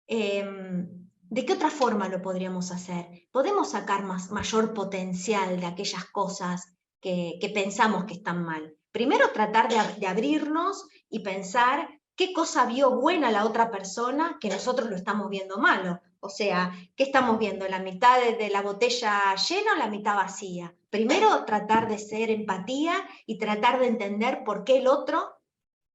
S1: ¿De qué otra forma lo podríamos hacer? Podemos sacar mayor potencial de aquellas cosas que pensamos que están mal. Primero tratar de abrirnos y pensar qué cosa vio buena la otra persona que nosotros lo estamos viendo malo. O sea, ¿qué estamos viendo? ¿La mitad de la botella llena o la mitad vacía? Primero, tratar de ser empatía y tratar de entender por qué el otro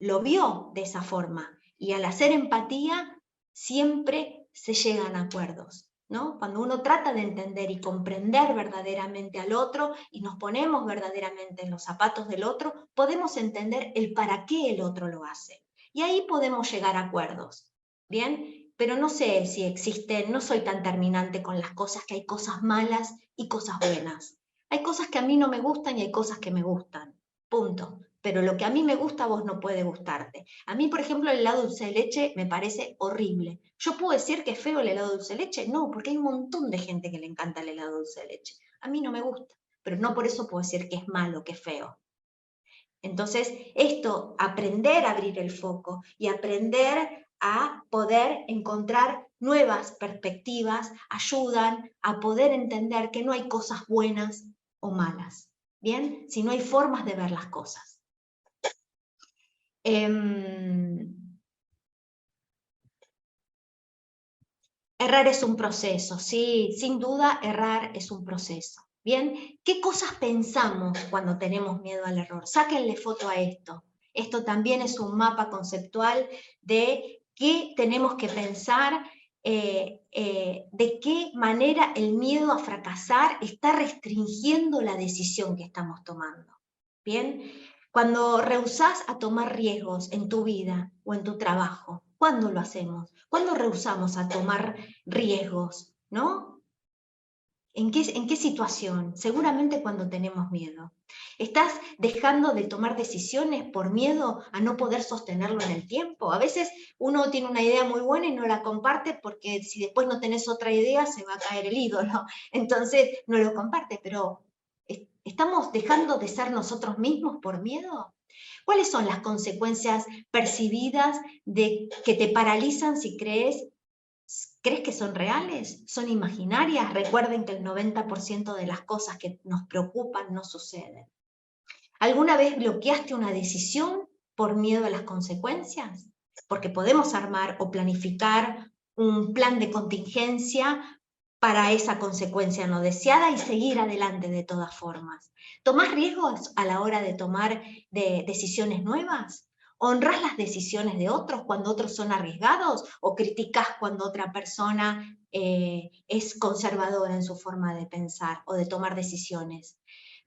S1: lo vio de esa forma. Y al hacer empatía, siempre se llegan a acuerdos, ¿no? Cuando uno trata de entender y comprender verdaderamente al otro y nos ponemos verdaderamente en los zapatos del otro, podemos entender el para qué el otro lo hace. Y ahí podemos llegar a acuerdos, ¿bien? Pero no sé si existen, no soy tan terminante con las cosas, que hay cosas malas y cosas buenas. Hay cosas que a mí no me gustan y hay cosas que me gustan, punto. Pero lo que a mí me gusta a vos no puede gustarte. A mí, por ejemplo, el helado dulce de leche me parece horrible. ¿Yo puedo decir que es feo el helado dulce de leche? No, porque hay un montón de gente que le encanta el helado dulce de leche. A mí no me gusta, pero no por eso puedo decir que es malo, que es feo. Entonces, esto, aprender a abrir el foco y aprender a poder encontrar nuevas perspectivas, ayudan a poder entender que no hay cosas buenas o malas, ¿bien? Sino hay formas de ver las cosas. Errar es un proceso, sí, sin duda errar es un proceso. Bien, ¿qué cosas pensamos cuando tenemos miedo al error? Sáquenle foto a esto. Esto también es un mapa conceptual de qué tenemos que pensar, de qué manera el miedo a fracasar está restringiendo la decisión que estamos tomando. Bien, cuando rehusás a tomar riesgos en tu vida o en tu trabajo, ¿cuándo lo hacemos? ¿Cuándo rehusamos a tomar riesgos? ¿No? ¿En qué situación? Seguramente cuando tenemos miedo. ¿Estás dejando de tomar decisiones por miedo a no poder sostenerlo en el tiempo? A veces uno tiene una idea muy buena y no la comparte porque si después no tenés otra idea se va a caer el ídolo. Entonces no lo comparte, pero ¿estamos dejando de ser nosotros mismos por miedo? ¿Cuáles son las consecuencias percibidas que te paralizan si crees que son reales? ¿Son imaginarias? Recuerden que el 90% de las cosas que nos preocupan no suceden. ¿Alguna vez bloqueaste una decisión por miedo a las consecuencias? Porque podemos armar o planificar un plan de contingencia para esa consecuencia no deseada y seguir adelante de todas formas. ¿Tomás riesgos a la hora de tomar decisiones nuevas? ¿Honrás las decisiones de otros cuando otros son arriesgados? ¿O criticás cuando otra persona es conservadora en su forma de pensar o de tomar decisiones?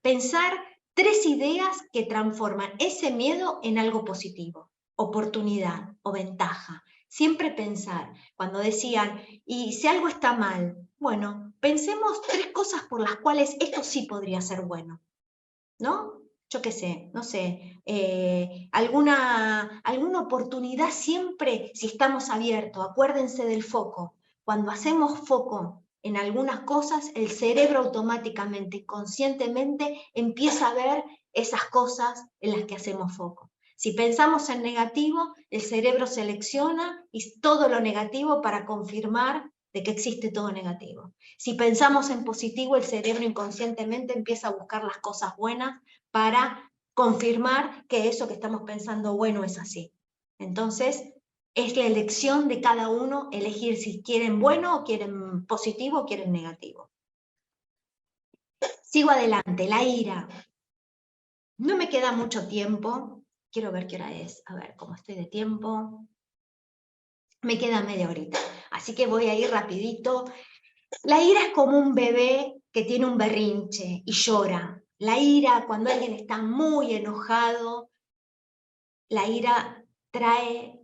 S1: Pensar 3 ideas que transforman ese miedo en algo positivo, oportunidad o ventaja. Siempre pensar, cuando decían, y si algo está mal, bueno, pensemos 3 cosas por las cuales esto sí podría ser bueno, ¿no? Yo qué sé, no sé, alguna oportunidad siempre, si estamos abiertos, acuérdense del foco. Cuando hacemos foco en algunas cosas, el cerebro automáticamente y conscientemente empieza a ver esas cosas en las que hacemos foco. Si pensamos en negativo, el cerebro selecciona y todo lo negativo para confirmar de que existe todo negativo. Si pensamos en positivo, el cerebro inconscientemente empieza a buscar las cosas buenas para confirmar que eso que estamos pensando bueno es así. Entonces, es la elección de cada uno elegir si quieren bueno o quieren positivo o quieren negativo. Sigo adelante, la ira. No me queda mucho tiempo. Quiero ver qué hora es. A ver, cómo estoy de tiempo. Me queda media horita. Así que voy a ir rapidito. La ira es como un bebé que tiene un berrinche y llora. La ira, cuando alguien está muy enojado, la ira trae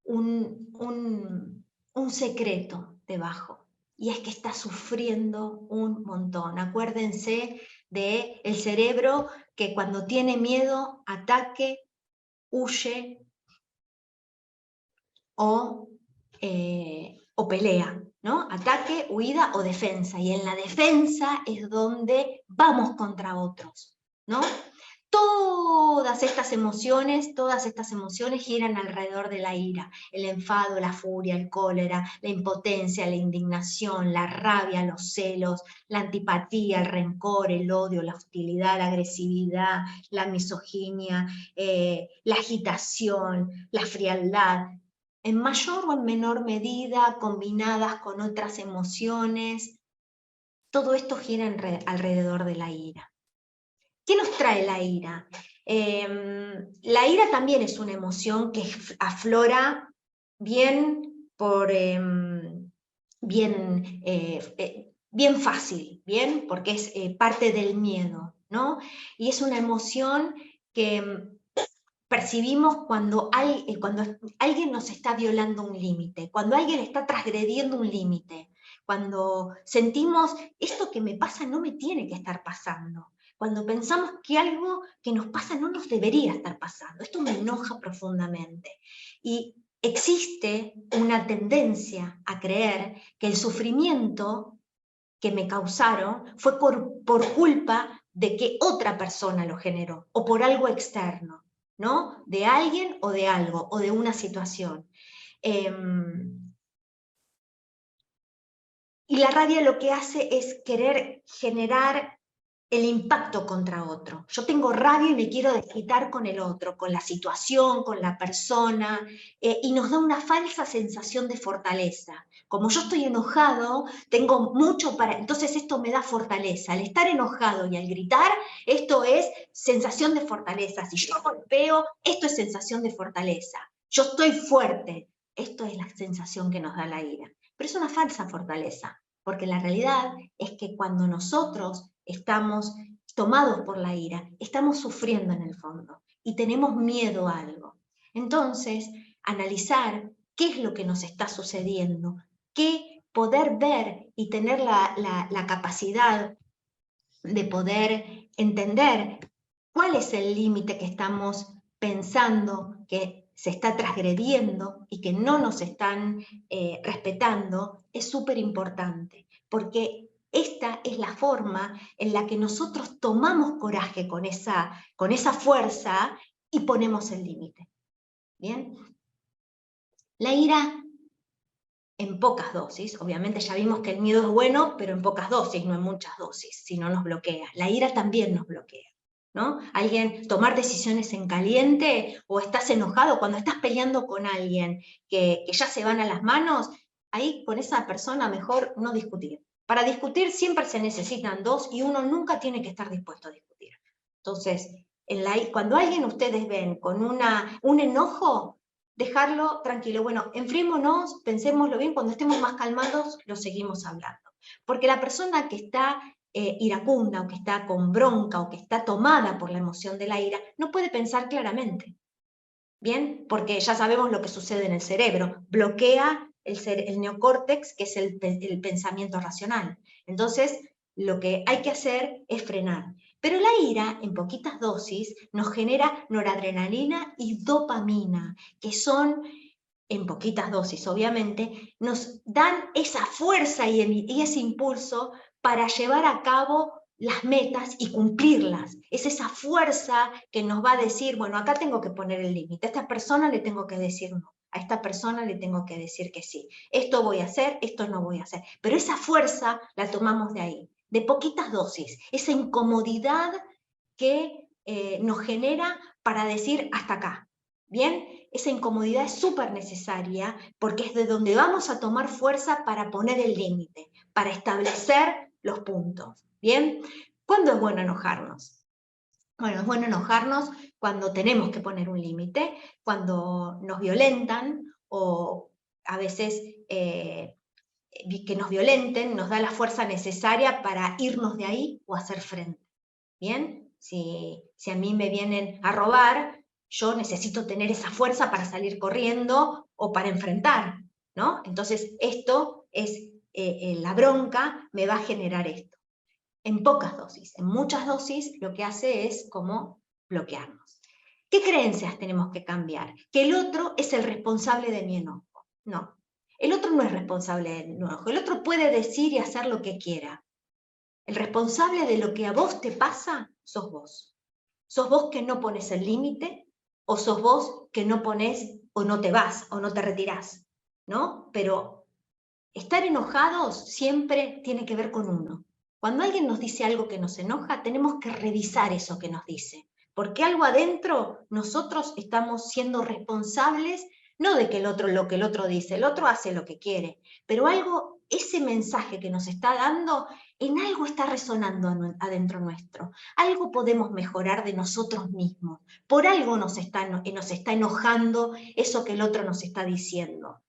S1: un secreto debajo, y es que está sufriendo un montón. Acuérdense del cerebro que cuando tiene miedo, ataque, huye o pelea, ¿no? Ataque, huida o defensa. Y en la defensa es donde vamos contra otros, ¿no? Todas estas emociones giran alrededor de la ira, el enfado, la furia, el cólera, la impotencia, la indignación, la rabia, los celos, la antipatía, el rencor, el odio, la hostilidad, la agresividad, la misoginia, la agitación, la frialdad. en mayor o en menor medida, combinadas con otras emociones. Todo esto gira alrededor de la ira. ¿Qué nos trae la ira? La ira también es una emoción que aflora bien bien fácil, bien, porque es parte del miedo, ¿no? Y es una emoción que percibimos cuando alguien nos está violando un límite, cuando alguien está transgrediendo un límite, cuando sentimos, esto que me pasa no me tiene que estar pasando, cuando pensamos que algo que nos pasa no nos debería estar pasando, esto me enoja profundamente. Y existe una tendencia a creer que el sufrimiento que me causaron fue por culpa de que otra persona lo generó, o por algo externo, ¿no? De alguien o de algo, o de una situación. Y la rabia lo que hace es querer generar el impacto contra otro. Yo tengo rabia y me quiero desquitar con el otro, con la situación, con la persona, y nos da una falsa sensación de fortaleza. Como yo estoy enojado, tengo mucho para... Entonces esto me da fortaleza. Al estar enojado y al gritar, esto es sensación de fortaleza. Si yo golpeo, esto es sensación de fortaleza. Yo estoy fuerte. Esto es la sensación que nos da la ira. Pero es una falsa fortaleza, porque la realidad es que cuando nosotros estamos tomados por la ira, estamos sufriendo en el fondo y tenemos miedo a algo. Entonces, analizar qué es lo que nos está sucediendo, qué poder ver y tener la capacidad de poder entender cuál es el límite que estamos pensando que se está transgrediendo y que no nos están respetando, es súper importante, porque esta es la forma en la que nosotros tomamos coraje con esa fuerza y ponemos el límite. ¿Bien? La ira en pocas dosis, obviamente ya vimos que el miedo es bueno, pero en pocas dosis, no en muchas dosis, si no nos bloquea. La ira también nos bloquea, ¿no? Alguien, tomar decisiones en caliente, o estás enojado, cuando estás peleando con alguien que ya se van a las manos, ahí con esa persona mejor no discutir. Para discutir siempre se necesitan dos y uno nunca tiene que estar dispuesto a discutir. Entonces, cuando alguien ustedes ven con un enojo, dejarlo tranquilo. Bueno, enfriémonos, pensémoslo bien, cuando estemos más calmados lo seguimos hablando. Porque la persona que está iracunda, o que está con bronca, o que está tomada por la emoción de la ira, no puede pensar claramente. ¿Bien? Porque ya sabemos lo que sucede en el cerebro. Bloquea el neocórtex, que es el pensamiento racional. Entonces, lo que hay que hacer es frenar. Pero la ira, en poquitas dosis, nos genera noradrenalina y dopamina, que son, en poquitas dosis obviamente, nos dan esa fuerza y ese impulso para llevar a cabo las metas y cumplirlas. Es esa fuerza que nos va a decir, bueno, acá tengo que poner el límite, a esta persona le tengo que decir no, a esta persona le tengo que decir que sí, esto voy a hacer, esto no voy a hacer. Pero esa fuerza la tomamos de ahí, de poquitas dosis, esa incomodidad que nos genera para decir hasta acá. ¿Bien? Esa incomodidad es súper necesaria porque es de donde vamos a tomar fuerza para poner el límite, para establecer los puntos. ¿Bien? ¿Cuándo es bueno enojarnos? Bueno, es bueno enojarnos cuando tenemos que poner un límite, cuando nos violentan, o a veces que nos violenten nos da la fuerza necesaria para irnos de ahí o hacer frente. ¿Bien? Si a mí me vienen a robar, yo necesito tener esa fuerza para salir corriendo o para enfrentar, ¿no? Entonces esto es, la bronca me va a generar esto. En pocas dosis, en muchas dosis lo que hace es como bloquearnos. ¿Qué creencias tenemos que cambiar? Que el otro es el responsable de mi enojo. No, el otro no es responsable de mi enojo, el otro puede decir y hacer lo que quiera. El responsable de lo que a vos te pasa, sos vos. Sos vos que no pones el límite, o sos vos que no pones, o no te vas, o no te retirás, ¿no? Pero estar enojados siempre tiene que ver con uno. Cuando alguien nos dice algo que nos enoja, tenemos que revisar eso que nos dice, porque algo adentro nosotros estamos siendo responsables no de que el otro lo que el otro dice, el otro hace lo que quiere, pero algo, ese mensaje que nos está dando, en algo está resonando adentro nuestro, algo podemos mejorar de nosotros mismos, por algo nos está enojando eso que el otro nos está diciendo.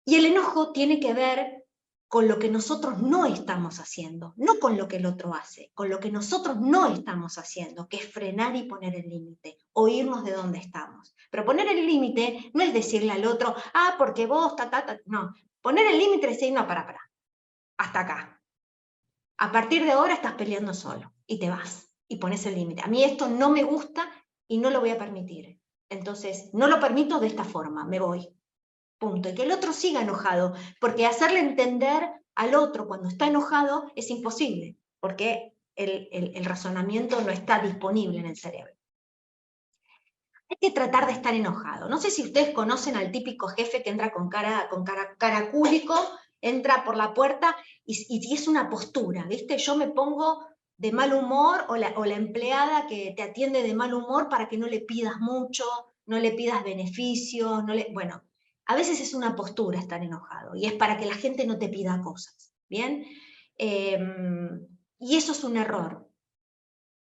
S1: Y el enojo tiene que ver con lo que nosotros no estamos haciendo, no con lo que el otro hace, con lo que nosotros no estamos haciendo, que es frenar y poner el límite, o irnos de donde estamos. Pero poner el límite no es decirle al otro, ah, porque vos, no. Poner el límite es decir, no, para, hasta acá. A partir de ahora estás peleando solo, y te vas, y pones el límite. A mí esto no me gusta y no lo voy a permitir. Entonces, no lo permito de esta forma, me voy. Punto. Y que el otro siga enojado, porque hacerle entender al otro cuando está enojado es imposible, porque el razonamiento no está disponible en el cerebro. Hay que tratar de estar enojado. No sé si ustedes conocen al típico jefe que entra con caracúlico, entra por la puerta y es una postura, ¿viste? Yo me pongo de mal humor, o la empleada que te atiende de mal humor para que no le pidas mucho, no le pidas beneficios, bueno, a veces es una postura estar enojado, y es para que la gente no te pida cosas, ¿bien? Y eso es un error,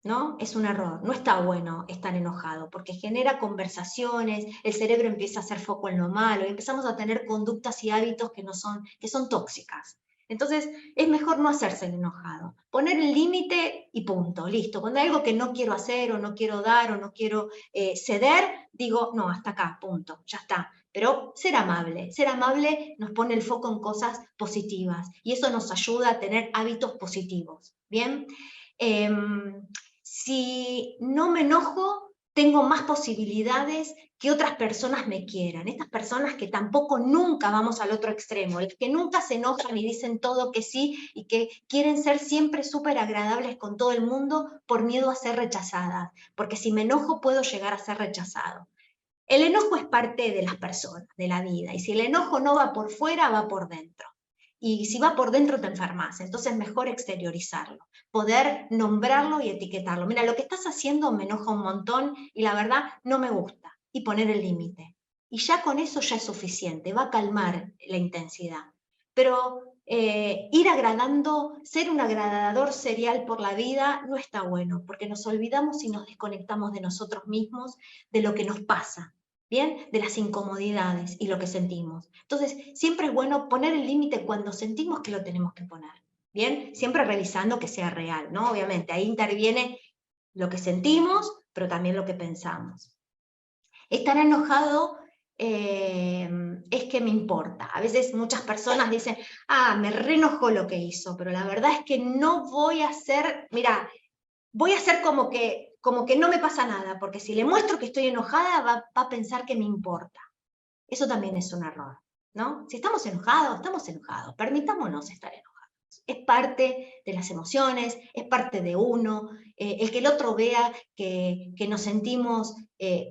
S1: ¿no? Es un error, no está bueno estar enojado, porque genera conversaciones, el cerebro empieza a hacer foco en lo malo, y empezamos a tener conductas y hábitos que son tóxicas. Entonces, es mejor no hacerse el enojado, poner el límite y punto, listo. Cuando hay algo que no quiero hacer, o no quiero dar, o no quiero ceder, digo, no, hasta acá, punto, ya está. Pero ser amable nos pone el foco en cosas positivas, y eso nos ayuda a tener hábitos positivos, ¿bien? Si no me enojo, tengo más posibilidades que otras personas me quieran. Estas personas que tampoco nunca vamos al otro extremo, el que nunca se enojan y dicen todo que sí, y que quieren ser siempre súper agradables con todo el mundo por miedo a ser rechazadas, porque si me enojo puedo llegar a ser rechazado. El enojo es parte de las personas, de la vida, y si el enojo no va por fuera, va por dentro. Y si va por dentro te enfermas, entonces es mejor exteriorizarlo, poder nombrarlo y etiquetarlo. Mira, lo que estás haciendo me enoja un montón y la verdad no me gusta, y poner el límite. Y ya con eso ya es suficiente, va a calmar la intensidad. Pero ir agradando, ser un agradador serial por la vida no está bueno, porque nos olvidamos y nos desconectamos de nosotros mismos, de lo que nos pasa, ¿bien? De las incomodidades y lo que sentimos. Entonces, siempre es bueno poner el límite cuando sentimos que lo tenemos que poner, ¿bien? Siempre revisando que sea real, ¿no? Obviamente, ahí interviene lo que sentimos, pero también lo que pensamos. Estar enojado es que me importa. A veces muchas personas dicen, ah, me reenojó lo que hizo, pero la verdad es que no voy a hacer, mira, voy a hacer como que no me pasa nada, porque si le muestro que estoy enojada, va a pensar que me importa. Eso también es un error, ¿no? Si estamos enojados, permitámonos estar enojados. Es parte de las emociones, es parte de uno, el que el otro vea que nos sentimos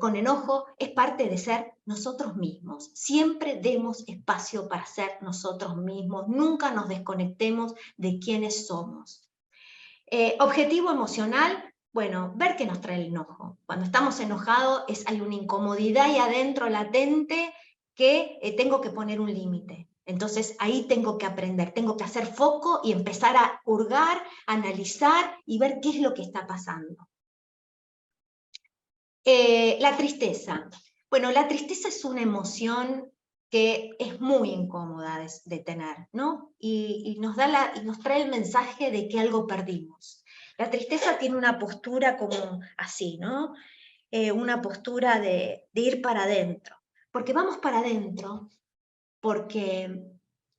S1: con enojo, es parte de ser nosotros mismos. Siempre demos espacio para ser nosotros mismos, nunca nos desconectemos de quiénes somos. Objetivo emocional, bueno, ver qué nos trae el enojo. Cuando estamos enojados hay una incomodidad ahí adentro latente que tengo que poner un límite. Entonces ahí tengo que aprender, tengo que hacer foco y empezar a hurgar, analizar y ver qué es lo que está pasando. La tristeza. Bueno, la tristeza es una emoción que es muy incómoda de tener, ¿no? Y nos trae el mensaje de que algo perdimos. La tristeza tiene una postura como así, ¿no? Una postura de ir para adentro. Porque vamos para adentro porque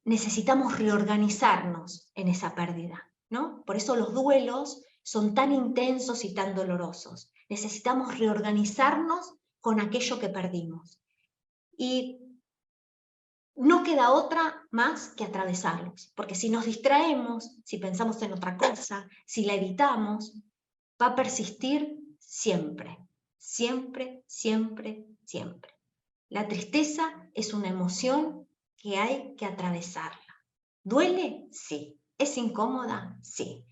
S1: necesitamos reorganizarnos en esa pérdida, ¿no? Por eso los duelos son tan intensos y tan dolorosos. Necesitamos reorganizarnos con aquello que perdimos. Y no queda otra más que atravesarlos, porque si nos distraemos, si pensamos en otra cosa, si la evitamos, va a persistir siempre, siempre, siempre, siempre. La tristeza es una emoción que hay que atravesarla. ¿Duele? Sí. ¿Es incómoda? Sí.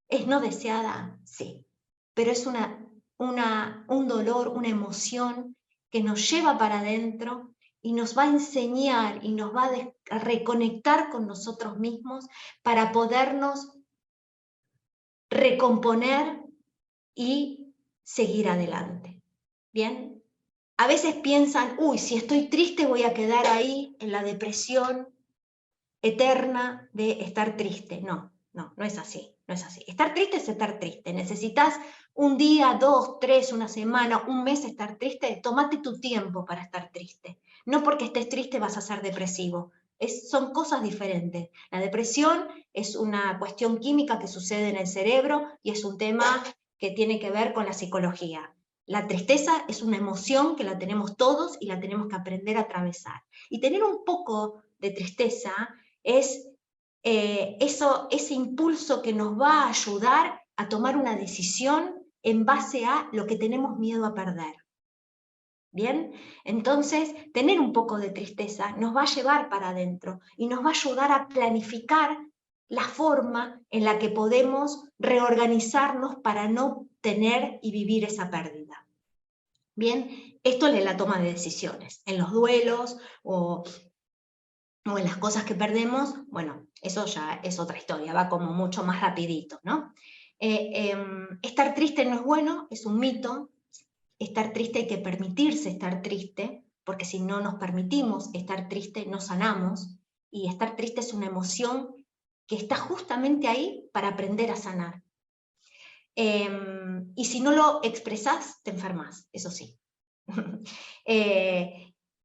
S1: ¿Es no deseada? Sí. Pero es un dolor, una emoción que nos lleva para adentro y nos va a enseñar y nos va a reconectar con nosotros mismos para podernos recomponer y seguir adelante. ¿Bien? A veces piensan, uy, si estoy triste voy a quedar ahí en la depresión eterna de estar triste. No, no, no es así, no es así. Estar triste es estar triste. Necesitas un día, 2, 3, una semana, un mes estar triste. Tómate tu tiempo para estar triste. No porque estés triste vas a ser depresivo. Son cosas diferentes. La depresión es una cuestión química que sucede en el cerebro y es un tema que tiene que ver con la psicología. La tristeza es una emoción que la tenemos todos y la tenemos que aprender a atravesar. Y tener un poco de tristeza es ese impulso que nos va a ayudar a tomar una decisión en base a lo que tenemos miedo a perder. ¿Bien? Entonces, tener un poco de tristeza nos va a llevar para adentro y nos va a ayudar a planificar la forma en la que podemos reorganizarnos para no tener y vivir esa pérdida. Bien, esto es la toma de decisiones, en los duelos o en las cosas que perdemos, bueno, eso ya es otra historia, va como mucho más rapidito, ¿no? Estar triste no es bueno, es un mito. Estar triste hay que permitirse estar triste, porque si no nos permitimos estar triste, no sanamos, y estar triste es una emoción que está justamente ahí para aprender a sanar. Y si no lo expresás, te enfermas, eso sí.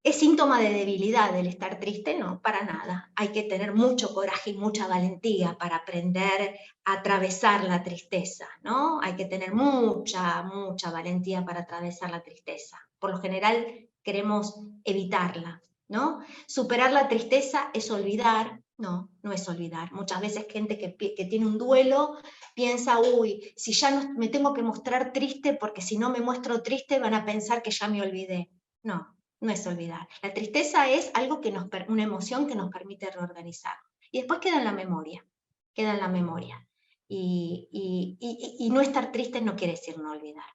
S1: ¿Es síntoma de debilidad el estar triste? No, para nada. Hay que tener mucho coraje y mucha valentía para aprender a atravesar la tristeza, ¿no? Hay que tener mucha valentía para atravesar la tristeza. Por lo general queremos evitarla, ¿no? Superar la tristeza es olvidar. No, no es olvidar. Muchas veces gente que tiene un duelo piensa, uy, si ya no, me tengo que mostrar triste porque si no me muestro triste van a pensar que ya me olvidé. No, no es olvidar. La tristeza es algo que una emoción que nos permite reorganizar. Y después queda en la memoria, queda en la memoria. Y no estar triste no quiere decir no olvidar.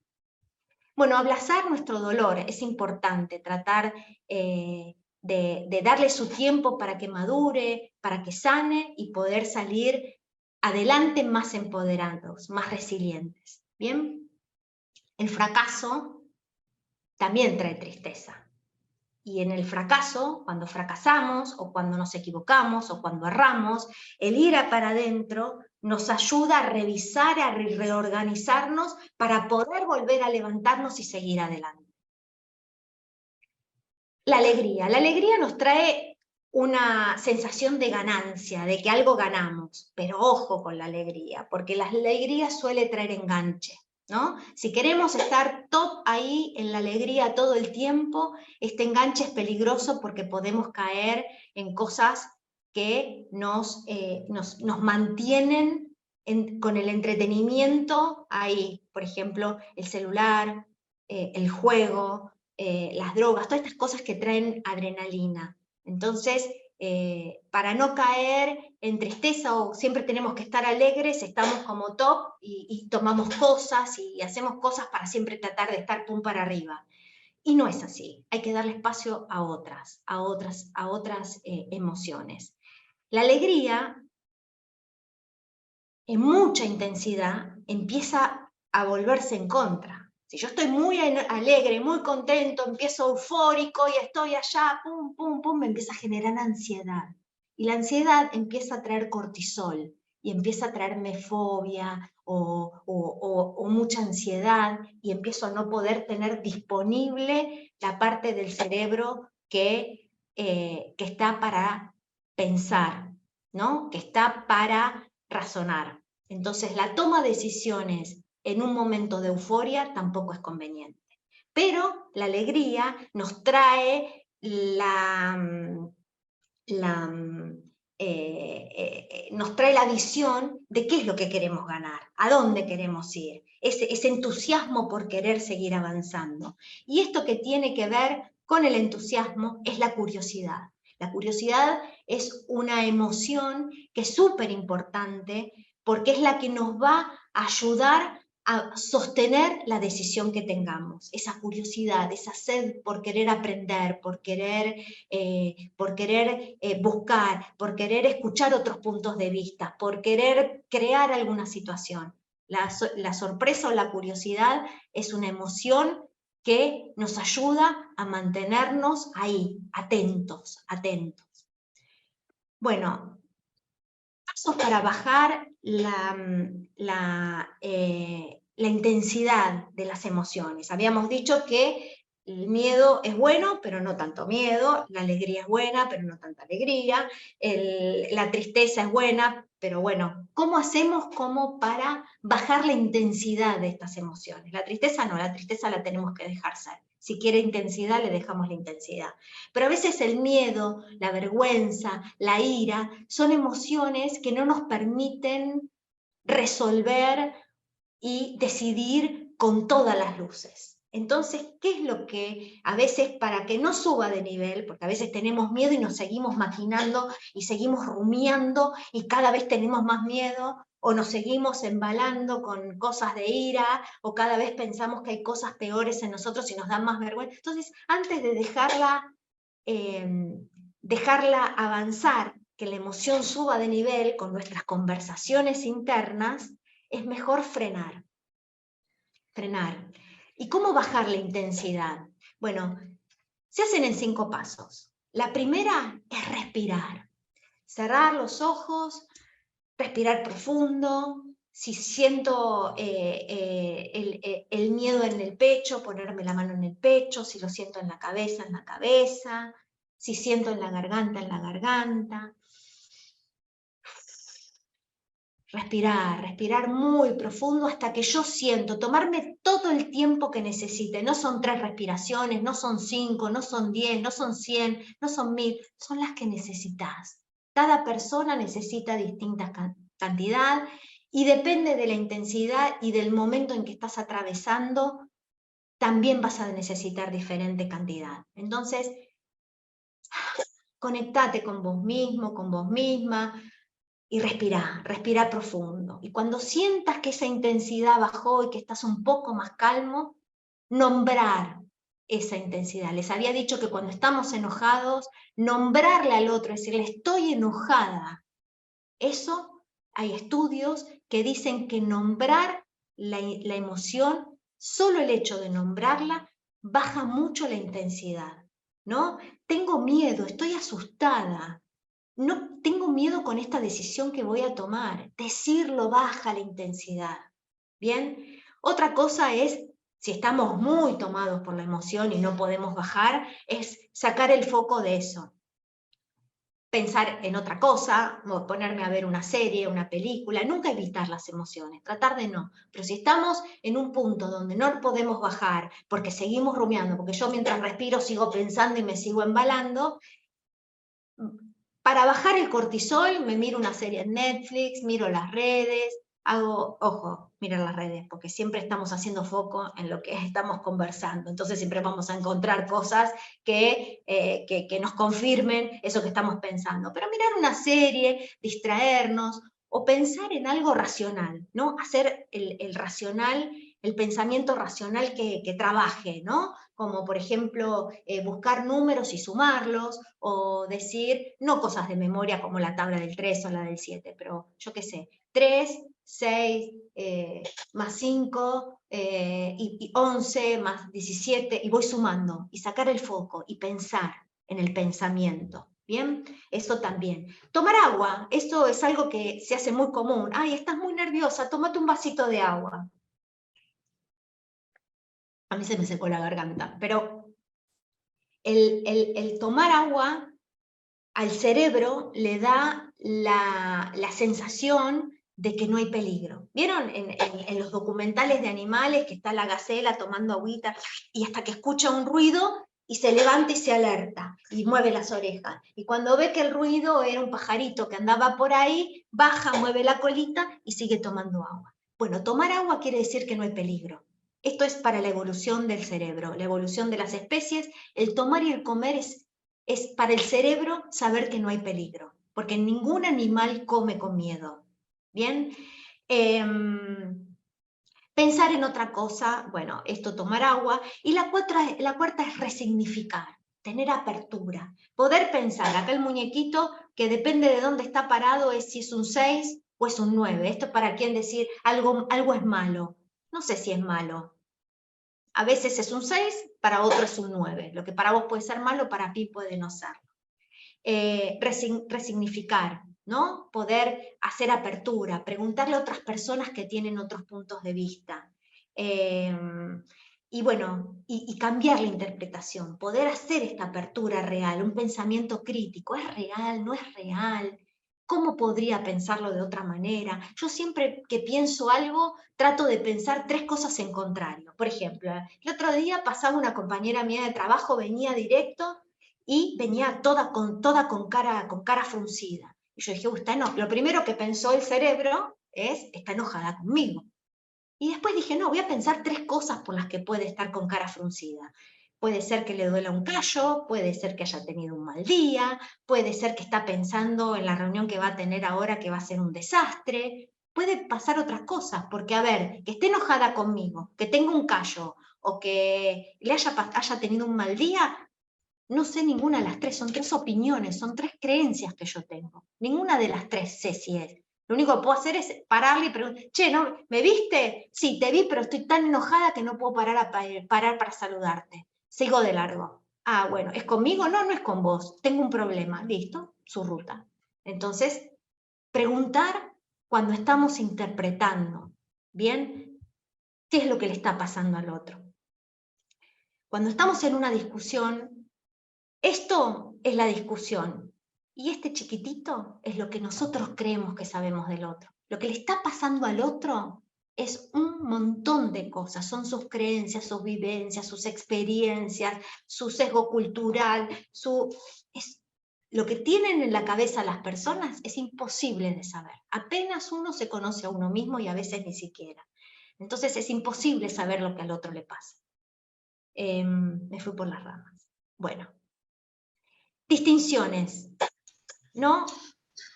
S1: Bueno, abrazar nuestro dolor es importante, tratar de darle su tiempo para que madure, para que sane y poder salir adelante más empoderados, más resilientes. ¿Bien? El fracaso también trae tristeza. Y en el fracaso, cuando fracasamos, o cuando nos equivocamos, o cuando erramos, el ir para adentro nos ayuda a revisar, a reorganizarnos para poder volver a levantarnos y seguir adelante. La alegría nos trae una sensación de ganancia, de que algo ganamos, pero ojo con la alegría, porque la alegría suele traer enganche, ¿no? Si queremos estar top ahí en la alegría todo el tiempo, este enganche es peligroso porque podemos caer en cosas que nos mantienen con el entretenimiento ahí, por ejemplo, el celular, el juego, las drogas, todas estas cosas que traen adrenalina. Entonces, para no caer en tristeza o siempre tenemos que estar alegres, estamos como top y tomamos cosas y hacemos cosas para siempre tratar de estar pum para arriba. Y no es así, hay que darle espacio a otras emociones. La alegría, en mucha intensidad, empieza a volverse en contra. Si yo estoy muy alegre, muy contento, empiezo eufórico y estoy allá, pum, pum, pum, me empieza a generar ansiedad. Y la ansiedad empieza a traer cortisol y empieza a traerme fobia o mucha ansiedad y empiezo a no poder tener disponible la parte del cerebro que está para pensar, ¿no? Que está para razonar. Entonces, la toma de decisiones en un momento de euforia tampoco es conveniente. Pero la alegría nos trae nos trae la visión de qué es lo que queremos ganar, a dónde queremos ir, ese entusiasmo por querer seguir avanzando. Y esto que tiene que ver con el entusiasmo es la curiosidad. La curiosidad es una emoción que es súper importante porque es la que nos va a ayudar a sostener la decisión que tengamos, esa curiosidad, esa sed por querer aprender, por querer buscar, por querer escuchar otros puntos de vista, por querer crear alguna situación. La sorpresa o la curiosidad es una emoción que nos ayuda a mantenernos ahí, atentos, atentos. Bueno, pasos para bajar la intensidad de las emociones. Habíamos dicho que el miedo es bueno, pero no tanto miedo, la alegría es buena, pero no tanta alegría, la tristeza es buena, pero bueno, ¿cómo hacemos como para bajar la intensidad de estas emociones? La tristeza no, la tristeza la tenemos que dejar ser. Si quiere intensidad, le dejamos la intensidad. Pero a veces el miedo, la vergüenza, la ira, son emociones que no nos permiten resolver y decidir con todas las luces. Entonces, ¿qué es lo que a veces para que no suba de nivel, porque a veces tenemos miedo y nos seguimos maquinando y seguimos rumiando y cada vez tenemos más miedo, o nos seguimos embalando con cosas de ira, o cada vez pensamos que hay cosas peores en nosotros y nos dan más vergüenza? Entonces, antes de dejarla avanzar, que la emoción suba de nivel con nuestras conversaciones internas, es mejor frenar. Frenar. ¿Y cómo bajar la intensidad? Bueno, se hacen en 5 pasos. La primera es respirar. Cerrar los ojos, respirar profundo. Si siento el miedo en el pecho, ponerme la mano en el pecho. Si lo siento en la cabeza. Si siento en la garganta. Respirar muy profundo hasta que yo siento, tomarme todo el tiempo que necesite. No son 3 respiraciones, no son 5, no son 10, no son 100, no son 1000, son las que necesitas. Cada persona necesita distinta cantidad y depende de la intensidad y del momento en que estás atravesando, también vas a necesitar diferente cantidad. Entonces, conectate con vos mismo, con vos misma, y respira profundo. Y cuando sientas que esa intensidad bajó y que estás un poco más calmo, nombrar esa intensidad. Les había dicho que cuando estamos enojados, nombrarle al otro, decirle estoy enojada. Eso, hay estudios que dicen que nombrar la emoción, solo el hecho de nombrarla, baja mucho la intensidad, ¿no? Tengo miedo, estoy asustada. No tengo miedo con esta decisión que voy a tomar. Decirlo baja la intensidad. ¿Bien? Otra cosa es, si estamos muy tomados por la emoción y no podemos bajar, es sacar el foco de eso. Pensar en otra cosa, o ponerme a ver una serie, una película, nunca evitar las emociones, tratar de no. Pero si estamos en un punto donde no podemos bajar, porque seguimos rumiando, porque yo mientras respiro sigo pensando y me sigo embalando, para bajar el cortisol me miro una serie en Netflix, miro las redes, mirar las redes, porque siempre estamos haciendo foco en lo que estamos conversando, entonces siempre vamos a encontrar cosas que nos confirmen eso que estamos pensando. Pero mirar una serie, distraernos, o pensar en algo racional, ¿no? Hacer el racional, el pensamiento racional que trabaje, ¿no? Como por ejemplo buscar números y sumarlos, o decir, no cosas de memoria como la tabla del 3 o la del 7, pero yo qué sé, 3, 6, más 5, y 11, más 17, y voy sumando, y sacar el foco, y pensar en el pensamiento. ¿Bien? Eso también. Tomar agua, esto es algo que se hace muy común. Ay, estás muy nerviosa, tómate un vasito de agua. A mí se me secó la garganta, pero el tomar agua al cerebro le da la sensación de que no hay peligro. ¿Vieron en los documentales de animales que está la gacela tomando agüita y hasta que escucha un ruido y se levanta y se alerta y mueve las orejas? Y cuando ve que el ruido era un pajarito que andaba por ahí, baja, mueve la colita y sigue tomando agua. Bueno, tomar agua quiere decir que no hay peligro. Esto es para la evolución del cerebro, la evolución de las especies. El tomar y el comer es para el cerebro saber que no hay peligro, porque ningún animal come con miedo. ¿Bien? Pensar en otra cosa, bueno, esto tomar agua. Y la cuarta es resignificar, tener apertura, poder pensar. Acá el muñequito, que depende de dónde está parado, es si es un 6 o es un 9. Esto para quien decir algo es malo. No sé si es malo. A veces es un 6, para otro es un 9. Lo que para vos puede ser malo, para mí puede no serlo. Resignificar, ¿no? Poder hacer apertura, preguntarle a otras personas que tienen otros puntos de vista. Y bueno, y cambiar la interpretación, poder hacer esta apertura real, un pensamiento crítico. ¿Es real? ¿No es real? ¿Cómo podría pensarlo de otra manera? Yo siempre que pienso algo, trato de pensar 3 cosas en contrario. Por ejemplo, el otro día pasaba una compañera mía de trabajo, venía directo y venía toda con cara fruncida. Y yo dije, lo primero que pensó el cerebro es, está enojada conmigo. Y después dije, no, voy a pensar 3 cosas por las que puede estar con cara fruncida. Puede ser que le duela un callo, puede ser que haya tenido un mal día, puede ser que está pensando en la reunión que va a tener ahora que va a ser un desastre. Puede pasar otras cosas, porque a ver, que esté enojada conmigo, que tenga un callo o que le haya tenido un mal día, no sé ninguna de las 3, son 3 opiniones, son 3 creencias que yo tengo. Ninguna de las 3 sé si es. Lo único que puedo hacer es pararle y preguntar, che, ¿no, ¿me viste? Sí, te vi, pero estoy tan enojada que no puedo parar para saludarte. Sigo de largo. Ah, bueno, ¿es conmigo? No, no es con vos. Tengo un problema. Listo, su ruta. Entonces, preguntar cuando estamos interpretando, ¿bien? ¿Qué es lo que le está pasando al otro? Cuando estamos en una discusión, esto es la discusión. Y este chiquitito es lo que nosotros creemos que sabemos del otro. Lo que le está pasando al otro es un montón de cosas. Son sus creencias, sus vivencias, sus experiencias, su sesgo cultural, lo que tienen en la cabeza las personas es imposible de saber. Apenas uno se conoce a uno mismo y a veces ni siquiera. Entonces es imposible saber lo que al otro le pasa. Me fui por las ramas. Bueno. Distinciones, ¿no?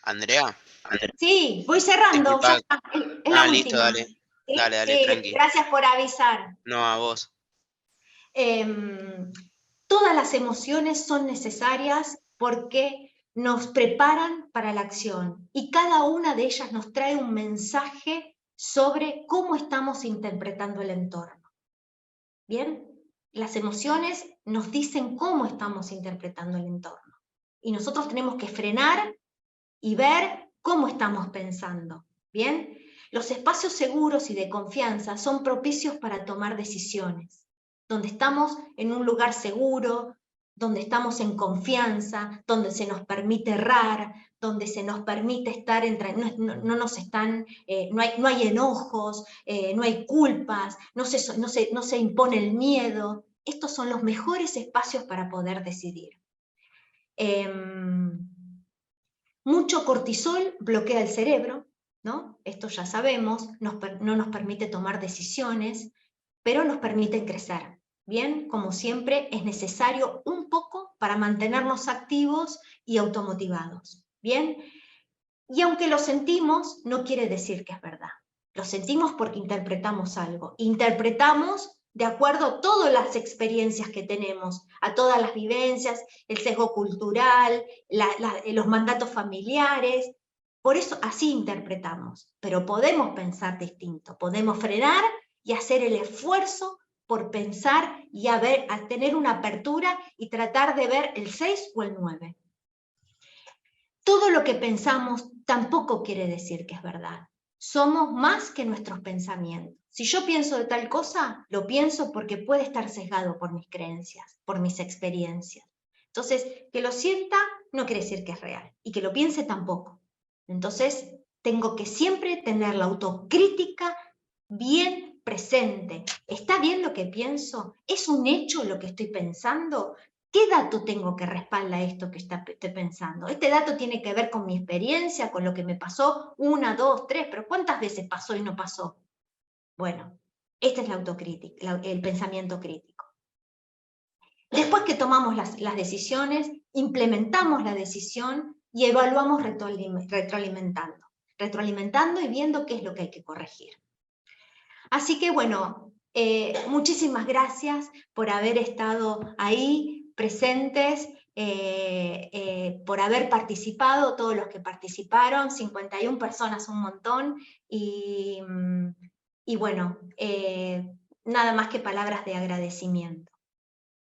S3: Andrea.
S1: Sí, voy cerrando,
S3: Disculpa.
S1: ya, es la
S3: Listo,
S1: última.
S3: dale.
S1: ¿Sí?
S3: Dale,
S1: Sí,
S3: tranqui.
S1: gracias por avisar.
S3: No, a vos.
S1: Todas las emociones son necesarias porque nos preparan para la acción y cada una de ellas nos trae un mensaje sobre cómo estamos interpretando el entorno. ¿Bien? Las emociones nos dicen cómo estamos interpretando el entorno y nosotros tenemos que frenar y ver cómo estamos pensando, ¿bien? Los espacios seguros y de confianza son propicios para tomar decisiones, donde estamos en un lugar seguro, donde estamos en confianza, donde se nos permite errar, donde se nos permite estar no hay enojos, no hay culpas, no se impone el miedo. Estos son los mejores espacios para poder decidir. Mucho cortisol bloquea el cerebro, ¿no? Esto ya sabemos, no nos permite tomar decisiones, pero nos permiten crecer. Bien, como siempre, es necesario un poco para mantenernos activos y automotivados. Bien, y aunque lo sentimos, no quiere decir que es verdad. Lo sentimos porque interpretamos algo. Interpretamos de acuerdo a todas las experiencias que tenemos, a todas las vivencias, el sesgo cultural, los mandatos familiares. Por eso así interpretamos, pero podemos pensar distinto, podemos frenar y hacer el esfuerzo por pensar y a tener una apertura y tratar de ver el 6 o el 9. Todo lo que pensamos tampoco quiere decir que es verdad. Somos más que nuestros pensamientos. Si yo pienso de tal cosa, lo pienso porque puede estar sesgado por mis creencias, por mis experiencias. Entonces, que lo sienta no quiere decir que es real, y que lo piense tampoco. Entonces, tengo que siempre tener la autocrítica bien presente. ¿Está bien lo que pienso? ¿Es un hecho lo que estoy pensando? ¿Qué dato tengo que respalda esto que estoy pensando? Este dato tiene que ver con mi experiencia, con lo que me pasó 1, 2, 3, pero ¿cuántas veces pasó y no pasó? Bueno, esta es la autocrítica, el pensamiento crítico. Después que tomamos las decisiones, implementamos la decisión y evaluamos retroalimentando y viendo qué es lo que hay que corregir. Así que bueno, muchísimas gracias por haber estado ahí presentes, por haber participado, todos los que participaron, 51 personas, un montón, y bueno, nada más que palabras de agradecimiento.